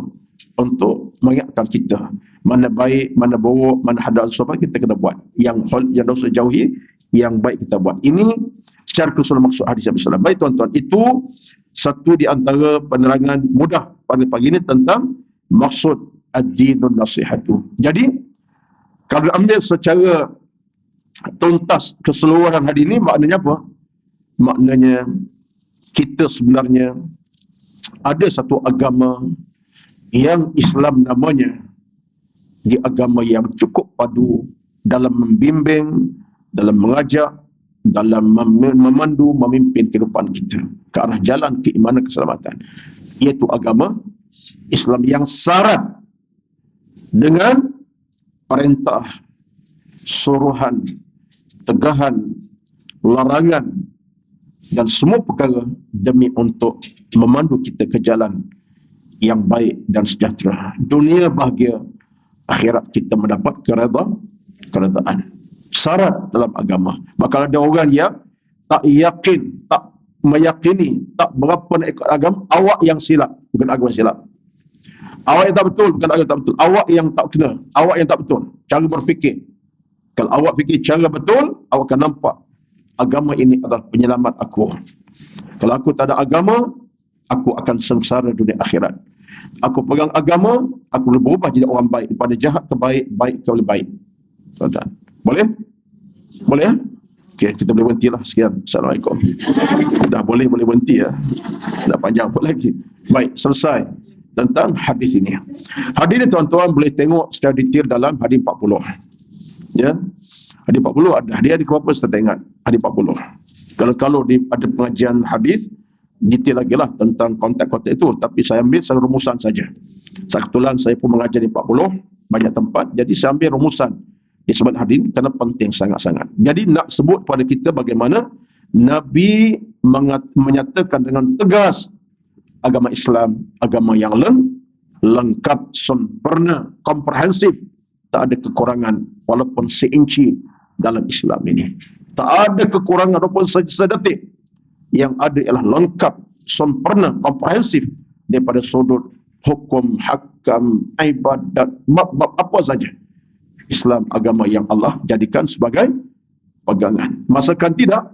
Untuk mengingatkan kita mana baik, mana buruk, mana hadal sopan kita kena buat. Yang dosa jauhi, yang baik kita buat. Ini secara keseluruhan maksud hadis Nabi SAW. Baik tuan-tuan, itu satu di antara penerangan mudah pada pagi ini tentang maksud ad-dinun nasihatu. Jadi, kalau ambil secara tuntas keseluruhan hadis ini, maknanya apa? Maknanya kita sebenarnya ada satu agama yang Islam namanya di agama yang cukup padu dalam membimbing, dalam mengajak, dalam memandu, memimpin kehidupan kita ke arah jalan keimanan keselamatan, iaitu agama Islam yang syarat dengan perintah, suruhan, tegahan, larangan dan semua perkara demi untuk memandu kita ke jalan yang baik dan sejahtera. Dunia bahagia, akhirat kita mendapat keredaan. Syarat dalam agama. Maka ada orang yang tak yakin, tak meyakini, tak berapa nak ikut agama, awak yang silap, bukan agama silap. Awak yang tak betul, bukan agama tak betul. Awak yang tak kena, awak yang tak betul. Cara berfikir. Kalau awak fikir cara betul, awak akan nampak agama ini adalah penyelamat aku. Kalau aku tak ada agama, aku akan sengsara dunia akhirat. Aku pegang agama, aku boleh berubah jadi orang baik. Daripada jahat ke baik, baik ke lebih baik. Tuan-tuan. Boleh? Boleh ya? Okey, kita boleh berhenti lah. Sekian. Assalamualaikum. Dah boleh berhenti ya. Dah panjang pun lagi. Baik, selesai tentang hadis ini. Hadis ini tuan-tuan boleh tengok secara detail dalam hadis 40. Ya. Hadis 40 ada. Dia ada berapa saya tak ingat. Hadis 40. Kalau ada pengajian hadis, detail lagi lah tentang konteks-konteks itu. Tapi saya ambil secara rumusan saja. Kebetulan saya pun mengajar di 40, banyak tempat. Jadi saya ambil rumusan disebut hadis kerana penting sangat-sangat. Jadi nak sebut kepada kita bagaimana Nabi menyatakan dengan tegas agama Islam, agama yang lengkap, sempurna, komprehensif, tak ada kekurangan walaupun seinci dalam Islam ini. Tak ada kekurangan walaupun sedetik. Yang ada ialah lengkap, sempurna, komprehensif daripada sudut hukum, hakam, ibadat, bab-bab apa saja. Islam agama yang Allah jadikan sebagai pegangan. Masakan tidak,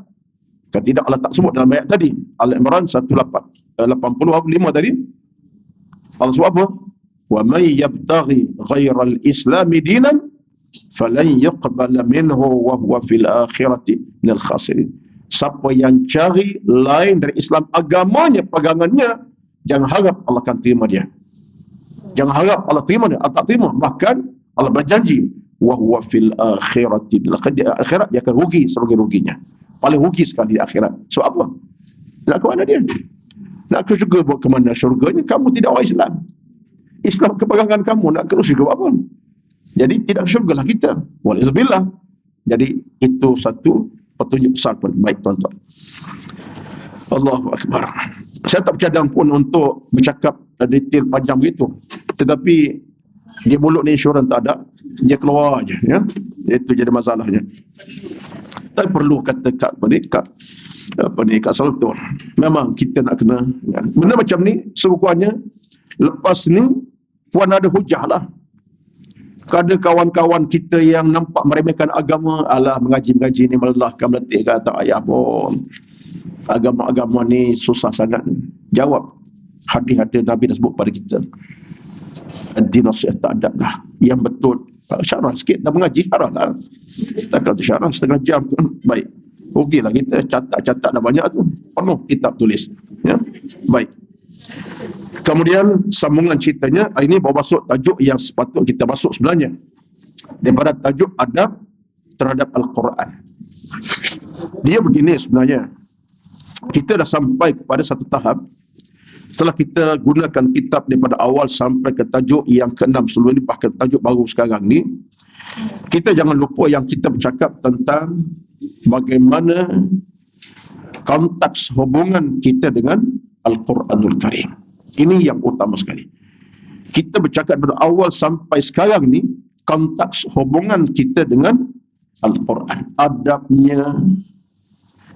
kan tidak Allah tak sebut dalam ayat tadi. Al-Imran 85 tadi. Allah sebut apa? Wa may yabtaghi ghairal islami dinan falan yuqbala minhu wa huwa fil akhirati minal khasirin. Siapa yang cari lain dari Islam agamanya, pegangannya, jangan harap Allah akan terima dia. Jangan harap Allah terima dia, Allah tak terima. Bahkan Allah berjanji wa huwa fil akhirati, di akhirat dia akan rugi serugi-ruginya. Paling rugi sekali di akhirat. Sebab apa? Nak ke mana dia? Nak ke syurga, buat ke mana syurganya? Kamu tidak orang Islam. Islam kepegangan kamu, nak ke syurga apa? Jadi tidak ke syurga lah kita. Walaikumsalam. Jadi itu satu petunjuk besar pun. Baik tuan-tuan. Allahu Akbar. Saya tak bercadang pun untuk bercakap detail panjang begitu. Tetapi dia mulut ni insurans tak ada, dia keluar aja, ya. Itu jadi masalahnya. Tak perlu kata kat Saltur. Memang kita nak kena benda macam ni sekurang-kurangnya lepas ni puan ada hujah lah. Ada kawan-kawan kita yang nampak meremehkan agama, alah mengaji-mengaji ni melelahkan, meletih kata ayah pun. Agama-agama ni susah sangat. Jawab. Hadis-hadis Nabi dah sebut pada kita. Ad-din nasihat tak ada lah. Yang betul syarah sikit, dah mengaji syarah lah. Takkan tu syarah setengah jam. Baik. Rugilah kita catat dah banyak tu. Penuh kitab tulis. Ya. Baik. Kemudian sambungan ceritanya, ini bawa masuk tajuk yang sepatut kita masuk sebenarnya. Daripada tajuk adab terhadap Al-Quran. Dia begini sebenarnya. Kita dah sampai kepada satu tahap. Setelah kita gunakan kitab daripada awal sampai ke tajuk yang ke-6 sebelum ini, bahkan tajuk baru sekarang ni, kita jangan lupa yang kita bercakap tentang bagaimana konteks hubungan kita dengan Al-Quranul Karim. Ini yang utama sekali. Kita bercakap dari awal sampai sekarang ni, konteks hubungan kita dengan Al-Quran. Adabnya,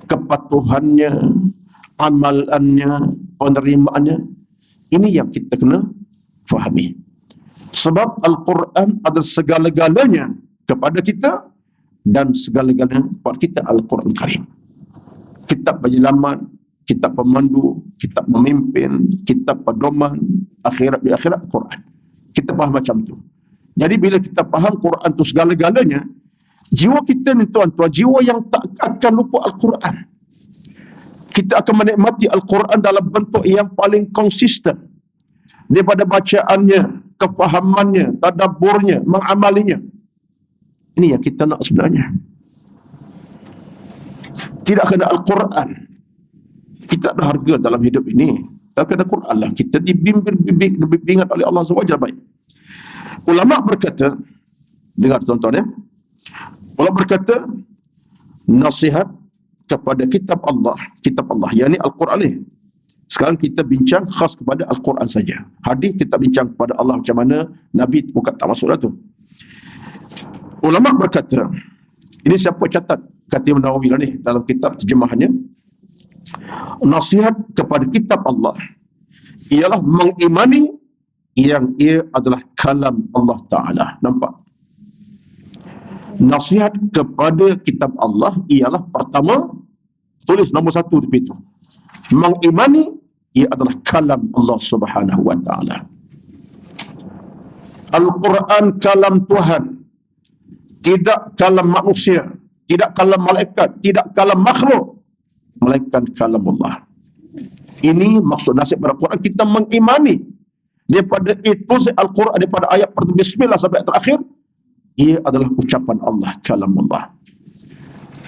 kepatuhannya, amalannya, penerimaannya. Ini yang kita kena fahami. Sebab Al-Quran adalah segala-galanya kepada kita dan segala-galanya kepada kita Al-Quran Karim. Kitab penyelamat, kitab pemandu, kitab memimpin, kitab pedoman, akhirat di akhirat Quran. Kita faham macam tu. Jadi bila kita faham Quran tu segala-galanya, jiwa kita ni tuan-tuan, jiwa yang tak akan lupa Al-Quran. Kita akan menikmati Al-Quran dalam bentuk yang paling konsisten. Daripada bacaannya, kefahamannya, tadabburnya, mengamalinya. Ini yang kita nak sebenarnya. Tidak kena Al-Quran, kita ada harga dalam hidup ini. Tak kena Quran lah, kita dibimbingan oleh Allah SWT baik. Ulama berkata, dengar tuan-tuan ya, ulama berkata, nasihat kepada kitab Allah, yakni Al-Quran ni. Sekarang kita bincang khas kepada Al-Quran saja. Hadis kita bincang kepada Allah macam mana, Nabi bukan tak masuklah tu. Ulama berkata, ini siapa catat? Kata Imam Nawawi lah ni dalam kitab terjemahannya. Nasihat kepada kitab Allah ialah mengimani yang ia adalah kalam Allah Ta'ala. Nampak? Nasihat kepada kitab Allah ialah pertama, tulis nombor 1 tepi itu. Mengimani ia adalah kalam Allah Subhanahu wa Ta'ala. Al-Quran kalam Tuhan, tidak kalam manusia, tidak kalam malaikat, tidak kalam makhluk, melainkan kalam Allah. Ini maksud nasihat pada Quran, kita mengimani daripada itu Al-Quran, daripada ayat Bismillah sampai terakhir, ia adalah ucapan Allah, kalam Allah.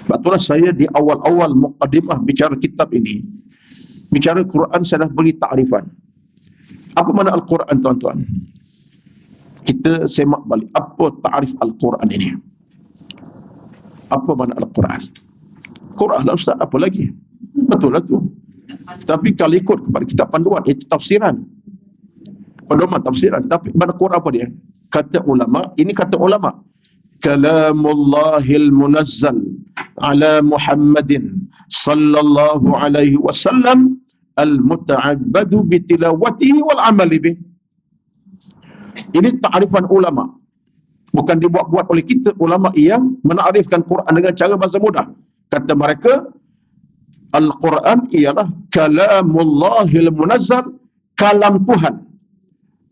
Betullah saya di awal-awal muqaddimah bicara kitab ini, bicara Quran, saya dah beri takrifan. Apa makna Al-Quran tuan-tuan? Kita semak balik, apa takrif Al-Quran ini? Apa makna Al-Quran? Quran lah Ustaz, apa lagi? Betul lah tu. Tapi kalau ikut kepada kitab panduan, itu tafsiran. Pedoman tafsiran. Tapi makna Quran apa dia? Kata ulama, ini kata ulama. Kalamullahil munazzal ala Muhammadin sallallahu alaihi wasallam al-muta'abbadu bitilawatihi wal amali bih. Ini ta'rifan ulama. Bukan dibuat-buat oleh kita, ulama yang menakrifkan Quran dengan cara bahasa mudah. Kata mereka, Al-Quran ialah kalamullahil munazzal, kalam Tuhan.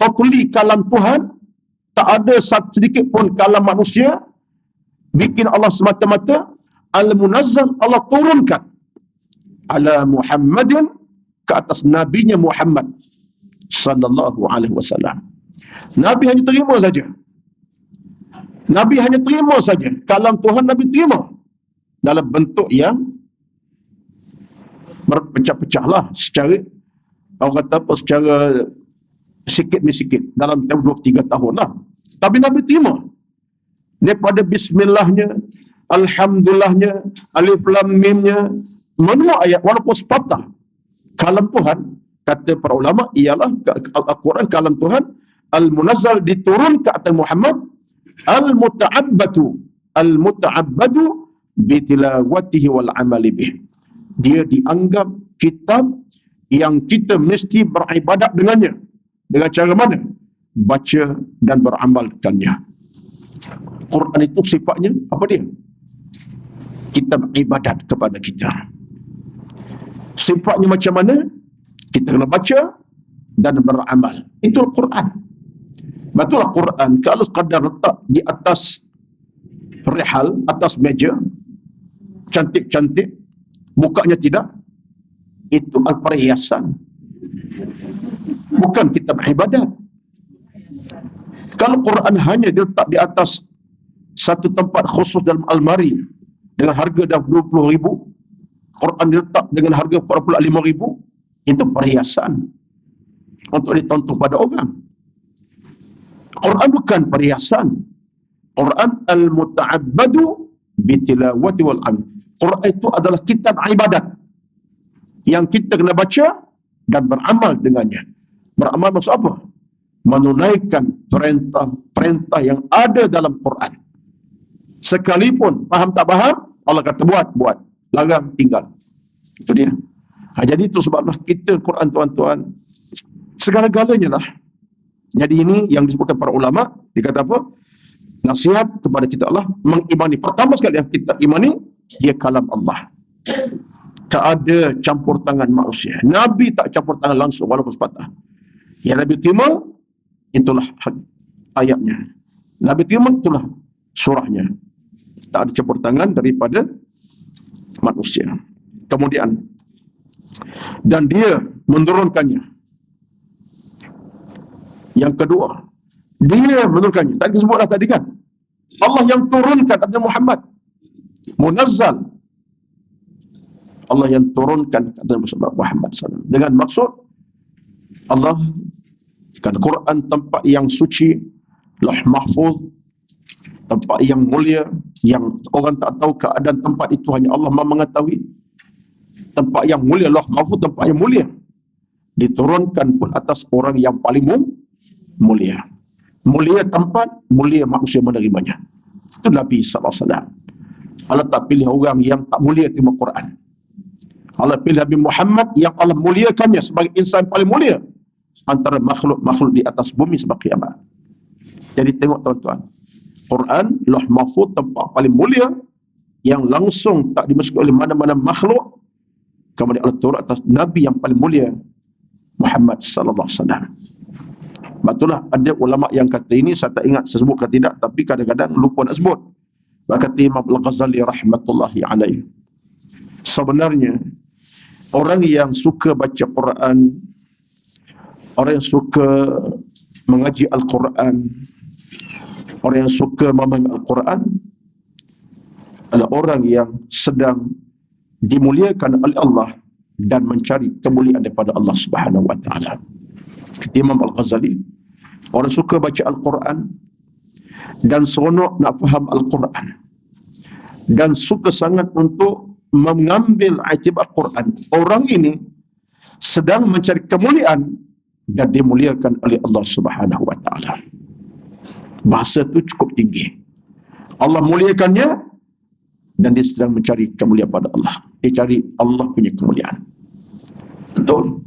Totally kalam Tuhan, tak ada sedikit pun kalam manusia, bikin Allah semata-mata. Al-munazzal, Allah turunkan ala Muhammadin, ke atas nabinya Muhammad sallallahu alaihi wasallam. Nabi hanya terima saja. Nabi hanya terima saja. Kalam Tuhan Nabi terima dalam bentuk yang berpecah-pecah lah, secara, orang kata apa, secara sikit demi sikit, dalam 23 tahun lah. Tapi Nabi terima daripada bismillahnya, alhamdulillahnya, alif lam mimnya, menua ayat walaupun sepatah. Kalam Tuhan, kata para ulama, ialah Al-Quran kalam Tuhan, al-munazzal, diturun ke atas Muhammad, al-muta'abbadu bitilawatihi wal amali bih. Dia dianggap kitab yang kita mesti beribadat dengannya. Dengan cara mana? Baca dan beramalkannya. Quran itu sifatnya apa dia? Kitab ibadat kepada kita. Sifatnya macam mana? Kita kena baca dan beramal. Itu Al-Quran. Betullah Quran kalau sekadar letak di atas rihal, atas meja, cantik-cantik, bukanya tidak, itu perhiasan, bukan kitab ibadat. Kalau Quran hanya diletak di atas satu tempat khusus dalam almari dengan harga dah 20,000, Quran diletak dengan harga 45,000, itu perhiasan untuk ditonton pada orang. Quran bukan perhiasan. Quran al-muta'abbadu bitilawati wal amal. Quran itu adalah kitab ibadat yang kita kena baca dan beramal dengannya. Beramal maksud apa? menunaikan perintah-perintah yang ada dalam Quran. Sekalipun faham tak faham, Allah kata buat, larang tinggal. Itu dia. Jadi itu sebablah kita Quran, tuan-tuan, segala-galanya lah. Jadi ini yang disebutkan para ulama, dikata apa? Nasihat kepada kita Allah mengimani. Pertama sekali yang kita imani, dia kalam Allah. Tak ada campur tangan manusia. Nabi tak campur tangan langsung walaupun sepatah. Yang Nabi terima, itulah ayatnya. Nabi terima, itulah surahnya. Tak ada campur tangan daripada manusia. Kemudian, dan dia menurunkannya. Yang kedua, dia menurunkannya. Tadi sebutlah tadi kan, Allah yang turunkan Nabi Muhammad. Munazzal. Allah yang turunkan Nabi Muhammad SAW. Dengan maksud, Allah, kan Quran tempat yang suci, Lauh Mahfuz, tempat yang mulia, yang orang tak tahu keadaan tempat itu, hanya Allah mengetahui. Tempat yang mulia, Lauh Mahfuz, tempat yang mulia, diturunkan pun atas orang yang paling mulia. Mulia tempat, mulia manusia menerimanya. Itu Nabi SAW. Allah tak pilih orang yang tak mulia terima Quran. Allah pilih Nabi Muhammad yang Allah muliakannya sebagai insan paling mulia antara makhluk-makhluk di atas bumi sampai kiamat. Jadi tengok tuan-tuan, Quran, Lauh Mahfuz, tempat paling mulia yang langsung tak dimasuki oleh mana-mana makhluk. Kemudian Allah turun atas Nabi yang paling mulia, Muhammad sallallahu alaihi wasallam. Betullah ada ulama yang kata ini, saya tak ingat saya sebut ke tidak, tapi kadang-kadang lupa nak sebut. Kata Imam Al-Ghazali rahmatullahi alaihi, sebenarnya orang yang suka baca Quran, orang yang suka mengaji Al-Quran, orang yang suka memahami Al-Quran adalah orang yang sedang dimuliakan oleh Allah dan mencari kemuliaan daripada Allah Subhanahu wa taala. Imam Al-Ghazali, orang suka baca Al-Quran dan seronok nak faham Al-Quran dan suka sangat untuk mengambil iktibar Quran. Orang ini sedang mencari kemuliaan dan dimuliakan oleh Allah Subhanahu wa taala. Bahasa itu cukup tinggi. Allah muliakannya dan dia sedang mencari kemuliaan pada Allah. Dia cari Allah punya kemuliaan. Betul.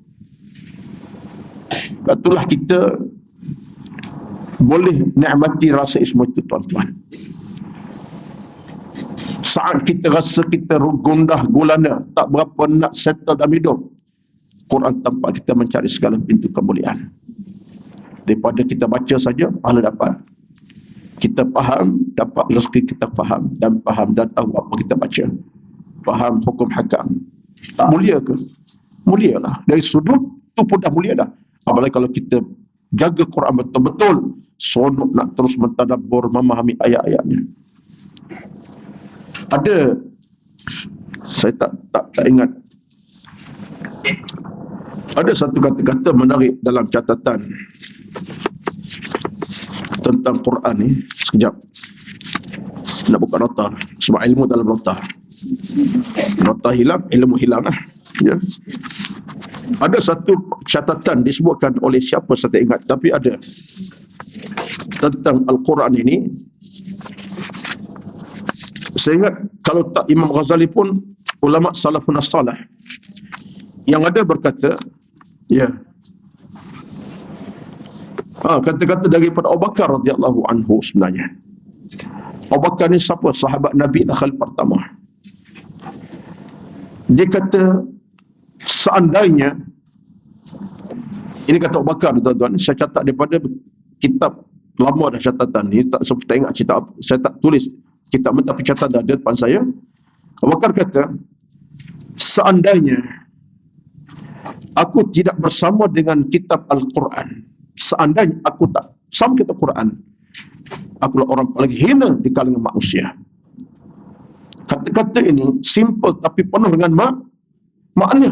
Betullah kita boleh nikmati rasa semua itu tuan-tuan. Saat kita rasa kita gundah gulana, tak berapa nak settle dalam hidup, Quran tempat kita mencari segala pintu kemuliaan. Daripada kita baca saja, pahala dapat. Kita faham, dapat rezeki kita faham dan tahu apa kita baca. Faham hukum hakam. Tak mulia ke? Mulia lah. Dari sudut tu pun dah mulia dah. Apalagi kalau kita jaga Quran betul-betul, sonok nak terus mentadabbur, memahami ayat-ayatnya. Ada, saya tak ingat, ada satu kata-kata menarik dalam catatan tentang Quran ni. Sekejap, nak buka nota sebab ilmu dalam nota. Nota hilang, ilmu hilang lah. Ya. Ada satu catatan disebutkan oleh siapa saya tak ingat, tapi ada tentang Al-Quran ini. Saya ingat kalau tak Imam Ghazali pun ulama salafun as-salih yang ada berkata, ya, kata-kata daripada Abu Bakar radhiyallahu anhu sebenarnya. Abu Bakar ni siapa? Sahabat Nabi Khalil pertama. Dia kata, seandainya, ini kata Abu Bakar tuan-tuan, saya catat daripada kitab lama dah catatan ni, tak ingat cerita apa, saya tak tulis kitab tapi catatan dah ada depan saya. Abu Bakar kata, seandainya aku tidak bersama dengan kitab Al-Quran, seandainya aku tak sama kitab Quran, akulah orang paling hina di kalangan manusia. Kata-kata ini simple tapi penuh dengan makna.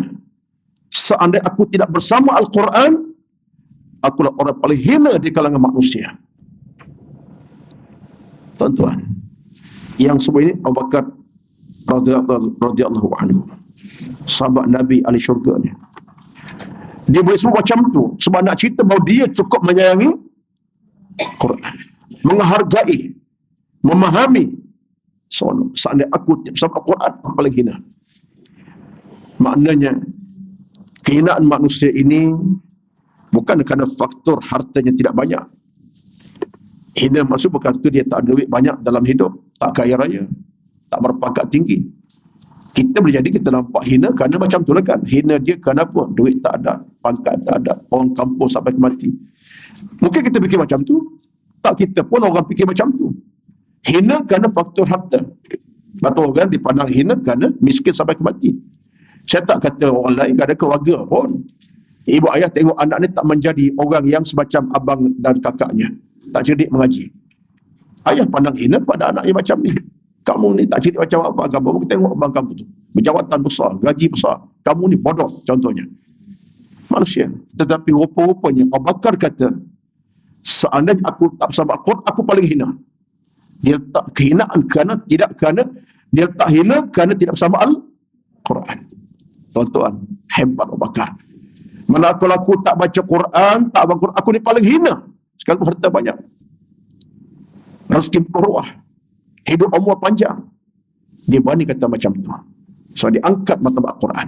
Seandainya aku tidak bersama Al-Quran, akulah orang paling hina di kalangan manusia. Tuan-tuan, yang semua ini Abu Bakar radhiyallahu anhu, sahabat Nabi ahli syurga ni. Dia boleh sebut macam tu sebab nak cerita bahawa dia cukup menyayangi Quran, menghargai, memahami. So, seandainya aku bersama Quran, aku paling hina. Maknanya kehinaan manusia ini bukan kerana faktor hartanya tidak banyak. Hina maksud bukan itu dia tak ada duit banyak dalam hidup, tak kaya raya, tak berpangkat tinggi. Kita boleh jadi kita nampak hina kerana macam tu lah kan. Hina dia kerana apa? Duit tak ada, pangkat tak ada, orang kampung sampai ke mati. Mungkin kita fikir macam tu. Tak, kita pun orang fikir macam tu. Hina kerana faktor harta. Atau orang dipandang hina kerana miskin sampai ke mati. Saya tak kata orang lain, ada keluarga pun. Ibu ayah tengok anak ni tak menjadi orang yang semacam abang dan kakaknya. Tak cerdik mengaji. Ayah pandang hina pada anaknya macam ni. Kamu ni tak cerdik macam apa. Kamu tengok abang kamu tu. Berjawatan besar, gaji besar. Kamu ni bodoh contohnya. Manusia. Tetapi rupa-rupanya Abu Bakar kata, seandainya aku tak bersama Al-Quran, aku paling hina. Dia tak kehinaan dia tak hina kerana tidak bersama Al-Quran. Tuan-tuan, hebat Abu Bakar. Mana kalau aku tak baca Quran, tak baca Quran, aku ni paling hina. Sekalipun harta banyak. Rezeki berruah. Hidup umur panjang. Dia berani kata macam tu. So dia angkat martabat Quran.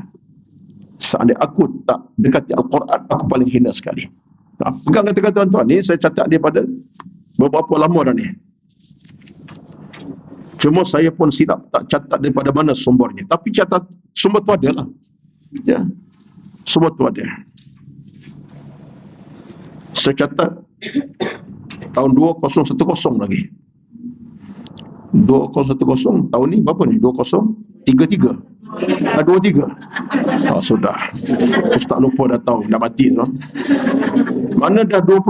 Seandainya aku tak dekati Al-Quran, aku paling hina sekali. Nah, pegang kata-kata tuan-tuan ni, saya catat dia pada beberapa lama dah ni. Cuma saya pun silap tak catat daripada mana sumbernya. Tapi catat sumber tu ada lah. Ya. Sumber tu ada. Saya catat tahun 2010 lagi. 2010 tahun ni berapa ni? 2033. 23. Oh, sudah. Ustaz lupa dah tahu, dah mati tu. Mana dah 13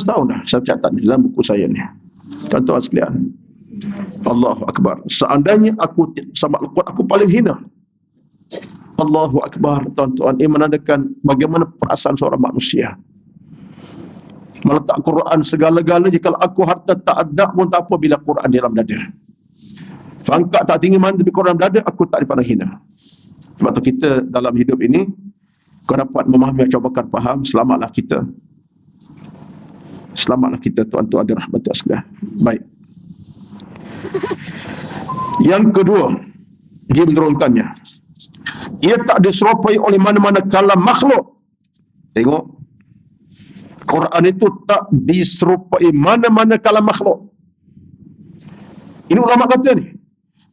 tahun dah saya catat ni dalam buku saya ni. Tuan-tuan sekalian, Allahu Akbar. Seandainya aku sama Al-Quran, aku paling hina. Allahu Akbar. Tuan-tuan, ini menandakan bagaimana perasaan seorang manusia. Meletak Quran segala-galanya. Kalau aku harta tak ada pun tak apa bila Quran di dalam dada. Pangkat tak tinggi mana tapi Quran dada, aku tak dipandang hina. Sebab tu kita dalam hidup ini, kau dapat memahami macam Bakar faham, selamatlah kita. Selamatlah kita, tuan-tuan ada rahmat sekalian. Baik. Yang kedua, dia menurunkannya. Ia tak diserupai oleh mana-mana kalam makhluk. Tengok. Quran itu tak diserupai mana-mana kalam makhluk. Ini ulama kata ni.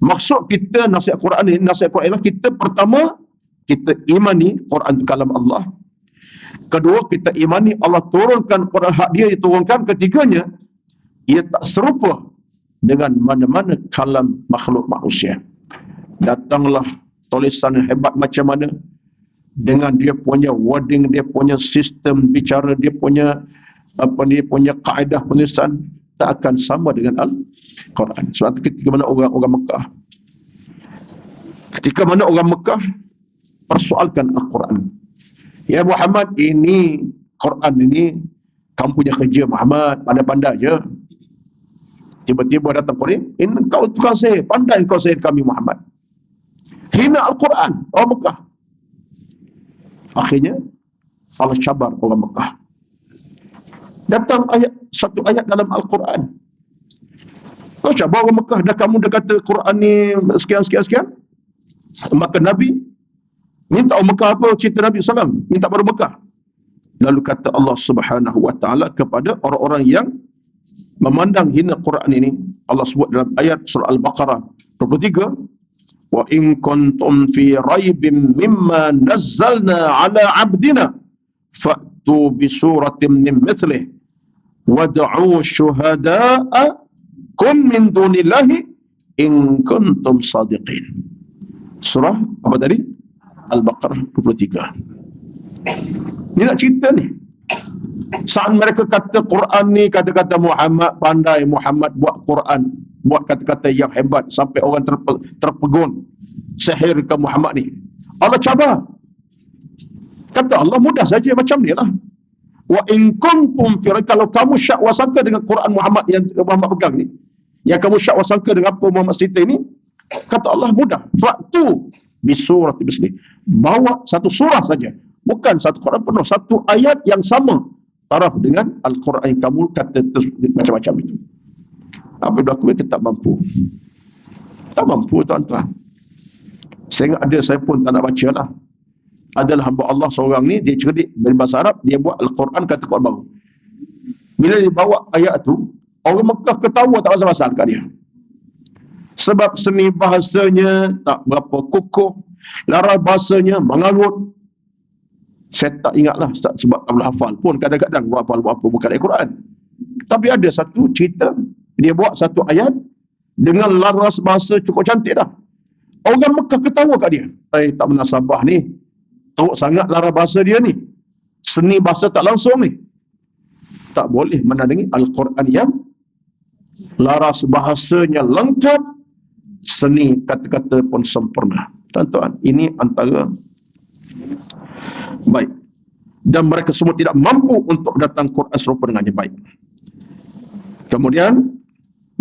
Maksud kita nasihat Quran ni, nasihat Quran ialah kita pertama, kita imani Quran itu kalam Allah. Kedua, kita imani Allah turunkan Quran hak dia diturunkan. Ketiganya, ia tak serupa dengan mana-mana kalam makhluk manusia. Datanglah tulisan hebat macam mana, dengan dia punya wording, dia punya sistem bicara, dia punya punya kaedah penulisan, tak akan sama dengan Al-Quran. Sebab ketika mana orang Mekah, persoalkan Al-Quran. Ya Muhammad, ini Quran ini kamu punya kerja Muhammad, pandai-pandai je. Tiba-tiba datang Quran, ini kau tukang sihir, pandai kau sihir kami Muhammad. Hina Al-Quran, orang Mekah. Akhirnya Allah cabar orang Mekah. Datang satu ayat dalam Al-Quran. Allah cabar orang Mekah. Dah kamu dah kata Quran ni sekian. Maka Nabi minta orang Mekah apa cerita Nabi SAW? Minta pada Mekah. Lalu kata Allah Subhanahu Wa Taala kepada orang-orang yang memandang hina Quran ini. Allah sebut dalam ayat surah Al-Baqarah 23. Wa in kuntum fi raibim mimma nazzalna ala abdina fa'tu bi suratin min mithlih wad'u syuhada'akum min dunillahi in kuntum sadiqin. Surah apa tadi? Al-Baqarah 23. Ni nak cerita ni. Saat mereka kata Quran ni, kata-kata Muhammad pandai, Muhammad buat Quran, buat kata-kata yang hebat sampai orang terpegun, sihir ke Muhammad ni. Allah cabar. Kata Allah mudah saja macam ni lah. Wa in kuntum fi, kalau kamu syak wasangka dengan Quran Muhammad yang Muhammad pegang ni, yang kamu syak wasangka dengan apa Muhammad cerita ni, kata Allah mudah. Faktu bisurati misli. Bawa satu surah saja, bukan satu Quran penuh, satu ayat yang sama taraf dengan Al-Quran yang kamu kata macam-macam itu. Apa berlaku? Kita tak mampu. Tak mampu, tuan-tuan. Saya ingat ada, saya pun tak nak baca lah. Adalah hamba Allah seorang ni, dia cerdik berbahasa Arab, dia buat Al-Quran kata Quran baru. Bila dia bawa ayat tu, orang Mekah ketawa tak pasal-pasal kat dia. Sebab seni bahasanya tak berapa kukuh, laras bahasanya mengarut. Saya tak ingatlah sebab tak boleh hafal pun, kadang-kadang buat apa-apa bukan ayat Quran. Tapi ada satu cerita, dia buat satu ayat dengan laras bahasa cukup cantik dah. Orang Mekah ketawa kat dia. Tak menasabah ni. Teruk sangat laras bahasa dia ni. Seni bahasa tak langsung ni. Tak boleh menandingi Al-Quran yang laras bahasanya lengkap, seni kata-kata pun sempurna. Tuan-tuan, ini antara baik. Dan mereka semua tidak mampu untuk datang Quran serupa dengannya. Baik. Kemudian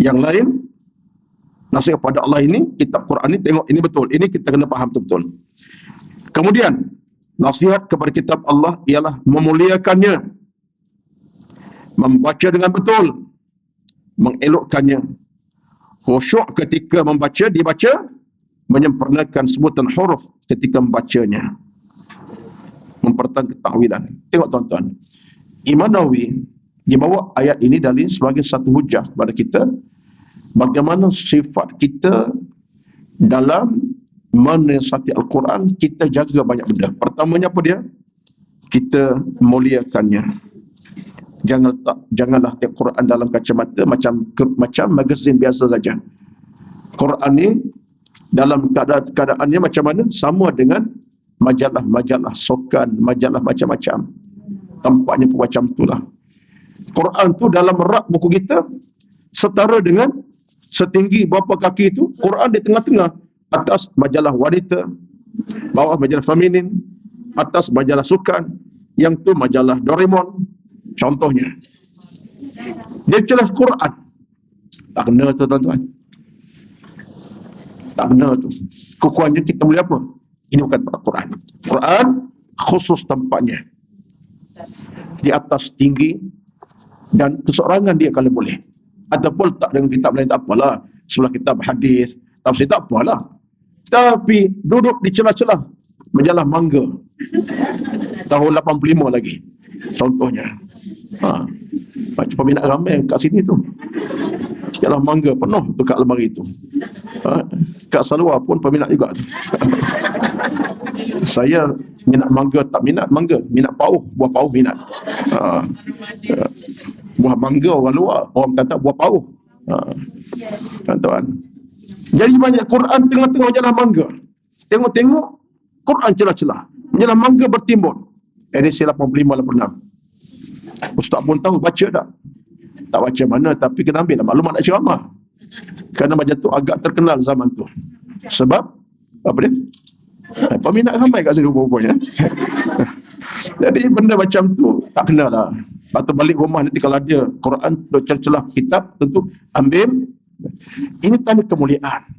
yang lain, nasihat kepada Allah ini, kitab Quran ini, tengok ini betul. Ini kita kena faham betul-betul. Kemudian nasihat kepada kitab Allah ialah memuliakannya, membaca dengan betul, mengelokkannya, khusyuk ketika membaca, dibaca, menyempurnakan sebutan huruf ketika membacanya, mempertahankan takwilan. Tengok tuan-tuan, Imam Nawawi dia bawa ayat ini dalil sebagai satu hujah kepada kita bagaimana sifat kita dalam menasihati Al-Quran. Kita jaga banyak benda. Pertamanya apa dia? Kita muliakannya. Janganlah tengok Quran dalam kacamata macam magazin biasa saja. Quran ni dalam keadaannya macam mana? Sama dengan majalah-majalah sokan, majalah macam-macam. Tampaknya pun macam itulah. Quran tu dalam rak buku kita setara dengan setinggi berapa kaki itu, Quran di tengah-tengah. Atas majalah wanita, bawah majalah feminin, atas majalah sukan, yang tu majalah Doraemon contohnya. Dia jelas Quran. Tak kena tu tuan-tuan. Tak kena tu. Kekuannya kita boleh apa? Ini bukan Quran. Quran khusus tempatnya. Di atas tinggi dan keseorangan dia kalau boleh. Ataupun tak dengan kitab lain tak apalah. Sebelah kitab hadis, tafsir tak apalah. Tapi duduk di celah-celah majalah Mangga tahun 85 lagi contohnya. Macam peminat ramai kat sini tu. Majalah Mangga penuh tu kat lemari tu. Kat Salwa pun peminat juga tu. Saya minat mangga tak minat mangga, minat pauh, buah pauh minat. Buah mangga orang luar, orang kata buah pauh. Tuan-tuan. Jadi banyak Quran tengah-tengah majalah Mangga. Tengok-tengok Quran celah-celah. Majalah Mangga bertimbun. Edisi 85-86. Ustaz pun tahu baca tak? Tak baca mana, tapi kena ambil lah maklumat nak ceramah. Kerana majalah tu agak terkenal zaman tu. Sebab apa dia? Peminat ramai kat sini rupanya. Jadi benda macam tu tak kena lah. Atau balik rumah nanti kalau ada Quran celah-celah kitab, tentu ambil. Ini tanda kemuliaan.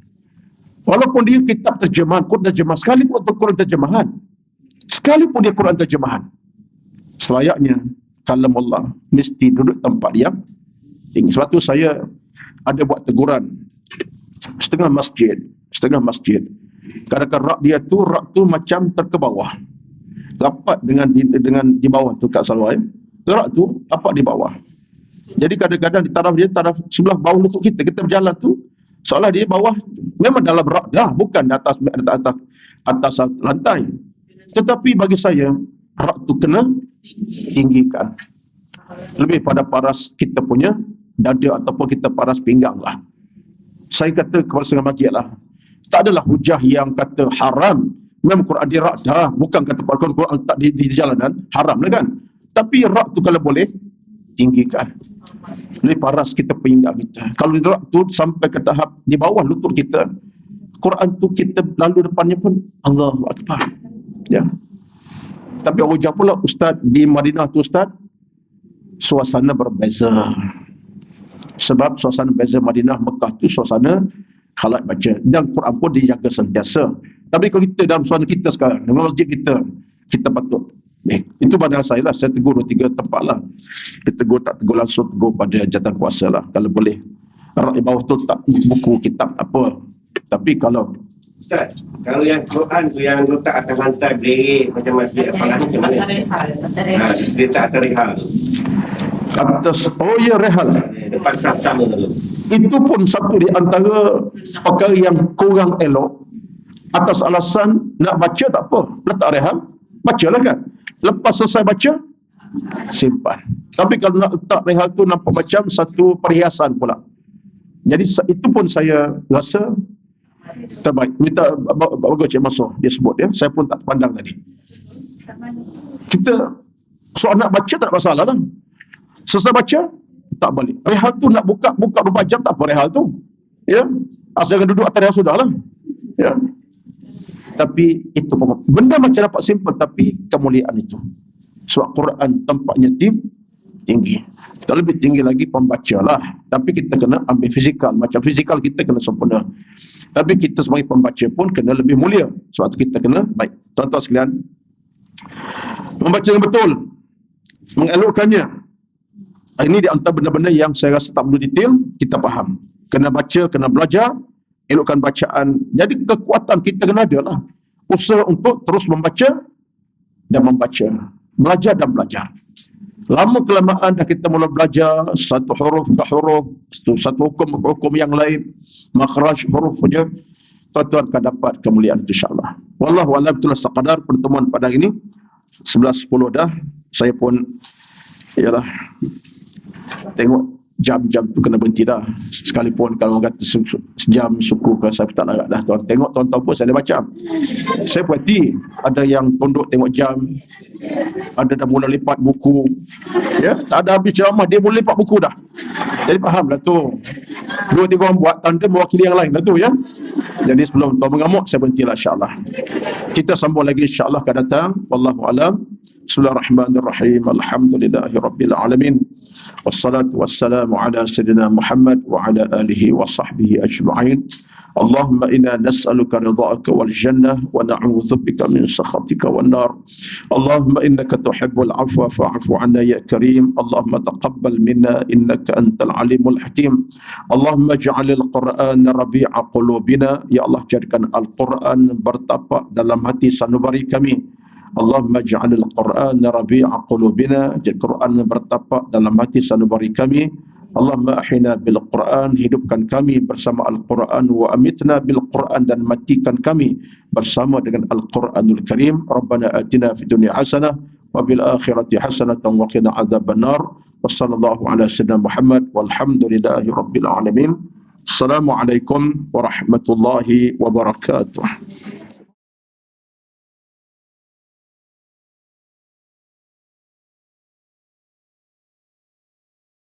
Walaupun dia kitab terjemahan, Quran terjemahan, sekalipun untuk Quran terjemahan, sekalipun dia Quran terjemahan, selayaknya kalam Allah mesti duduk tempat yang tinggi. Sebab tu saya ada buat teguran setengah masjid. Kadang-kadang rak tu macam terkebawah, rapat dengan di bawah tu kat Salwa. Rak tu rapat di bawah. Jadi kadang-kadang di taraf sebelah bawah lutut kita berjalan tu seolah dia bawah memang dalam rak dah, bukan di atas lantai. Tetapi bagi saya rak tu kena tinggikan lebih pada paras kita punya dada ataupun kita paras pinggang lah. Saya kata kepada setengah masjid lah, tak adalah hujah yang kata haram. Memang Quran di rak dah, bukan kata Quran tak di jalanan haram lah kan. Tapi rak tu kalau boleh tinggikan lebih paras kita pinggang kita. Kalau di rak tu sampai ke tahap di bawah lutut kita, Quran tu kita lalu depannya pun Allahu Akbar. Ya. Tapi orang jawab pula, Ustaz di Madinah tu Ustaz suasana berbeza. Sebab suasana beza Madinah, Mekah tu suasana halat baca, dan Quran pun dijaga sentiasa. Tapi kalau kita dalam suasana kita sekarang, dalam masjid kita, kita patut. Itu pada saya lah, saya tegur 2-3 tempat lah. Dia tegur, tak tegur langsung, tegur pada jawatan kuasa lah. Kalau boleh, rakyat bawah tu tak buku, kitab, tak apa. Tapi kalau
Ustaz, kalau yang Quran tu yang letak atas lantai berdiri macam masjid Al-Falah ni macam mana? Dia tak atas rehal tu.
atas, oh ya, rehal.
Depan sama tu.
Itu pun satu di antara perkara yang kurang elok. Atas alasan nak baca tak apa, letak rehal, bacalah kan. Lepas selesai baca, simpan. Tapi kalau nak letak rehal tu nampak macam satu perhiasan pula. Jadi itu pun saya rasa terbaik. Minta bagus Cik Masur, dia sebut dia, saya pun tak pandang tadi. Kita soal nak baca tak ada masalah lah. Selesai baca, tak balik. Rehal tu nak buka 24 jam tak apa rehal tu. Ya. Asal jangan duduk atas rehal sudahlah. Ya. Tapi itu benda macam dapat simple, tapi kemuliaan itu. Sebab Quran tempatnya tinggi. Tak lebih tinggi lagi pembaca lah. Tapi kita kena ambil fizikal. Macam fizikal kita kena sempurna. Tapi kita sebagai pembaca pun kena lebih mulia. Sebab itu kita kena baik. Tuan-tuan sekalian, membaca yang betul, mengelokkannya. Ini di antara benda-benda yang saya rasa tak perlu detail, kita faham. Kena baca, kena belajar, elokkan bacaan. Jadi kekuatan kita kena ada lah. Usaha untuk terus membaca dan membaca. Belajar dan belajar. Lama kelamaan dah kita mula belajar satu huruf ke huruf, satu hukum ke hukum yang lain, makhraj hurufnya, tuan-tuan akan dapat kemuliaan itu insyaAllah. Wallahu a'lam, itulah sekadar pertemuan pada hari ini. 11.10 dah. Saya pun ialah tengok jam-jam tu kena berhenti dah. Sekalipun kalau orang kata sejam suku ke, saya tak larat dah. Tuan tengok, tuan-tuan pun saya dah baca. Saya perhati ada yang tunduk tengok jam, ada dah mula lipat buku. Ya, tak ada habis ceramah dia mula lipat buku dah. Jadi fahamlah tu. 2-3 orang buat tanda mewakili yang lain lah tu ya. Jadi sebelum tuan mengamuk, saya berhentilah insya-Allah. Kita sambung lagi insya-Allah akan datang. Wallahu a'lam. Bismillahirrahmanirrahim. Alhamdulillahirabbil alamin. Wassalatu wassalamu ala sayyidina Muhammad wa ala alihi wa sahbihi ajma'in. Allahumma inna nas'aluka ridha'aka wal jannah wa na'udzubika min sakhatika wan nar. Allahumma innaka tuhibbul afwa fa'fu 'anna ya karim. Allahumma taqabbal minna innaka antal alimul hakim. Allahumma ij'alil Qur'ana rabi'a qulubina. Ya Allah, jadikan Al-Quran bertapak dalam hati sanubari kami. Allahumma ij'alil Qur'ana rabi'a qulubina. Jadikan Quran bertapak dalam hati sanubari kami. Allahumma ahina bil Quran, hidupkan kami bersama Al-Quran, wa amitna bil Quran, dan matikan kami bersama dengan Al-Quranul Karim. Rabbana atina fid dunya hasanah wa bil akhirati hasanatan wa qina adzabannar. Wassallallahu ala sayyidina Muhammad walhamdulillahi rabbil alamin. Assalamualaikum warahmatullahi wabarakatuh.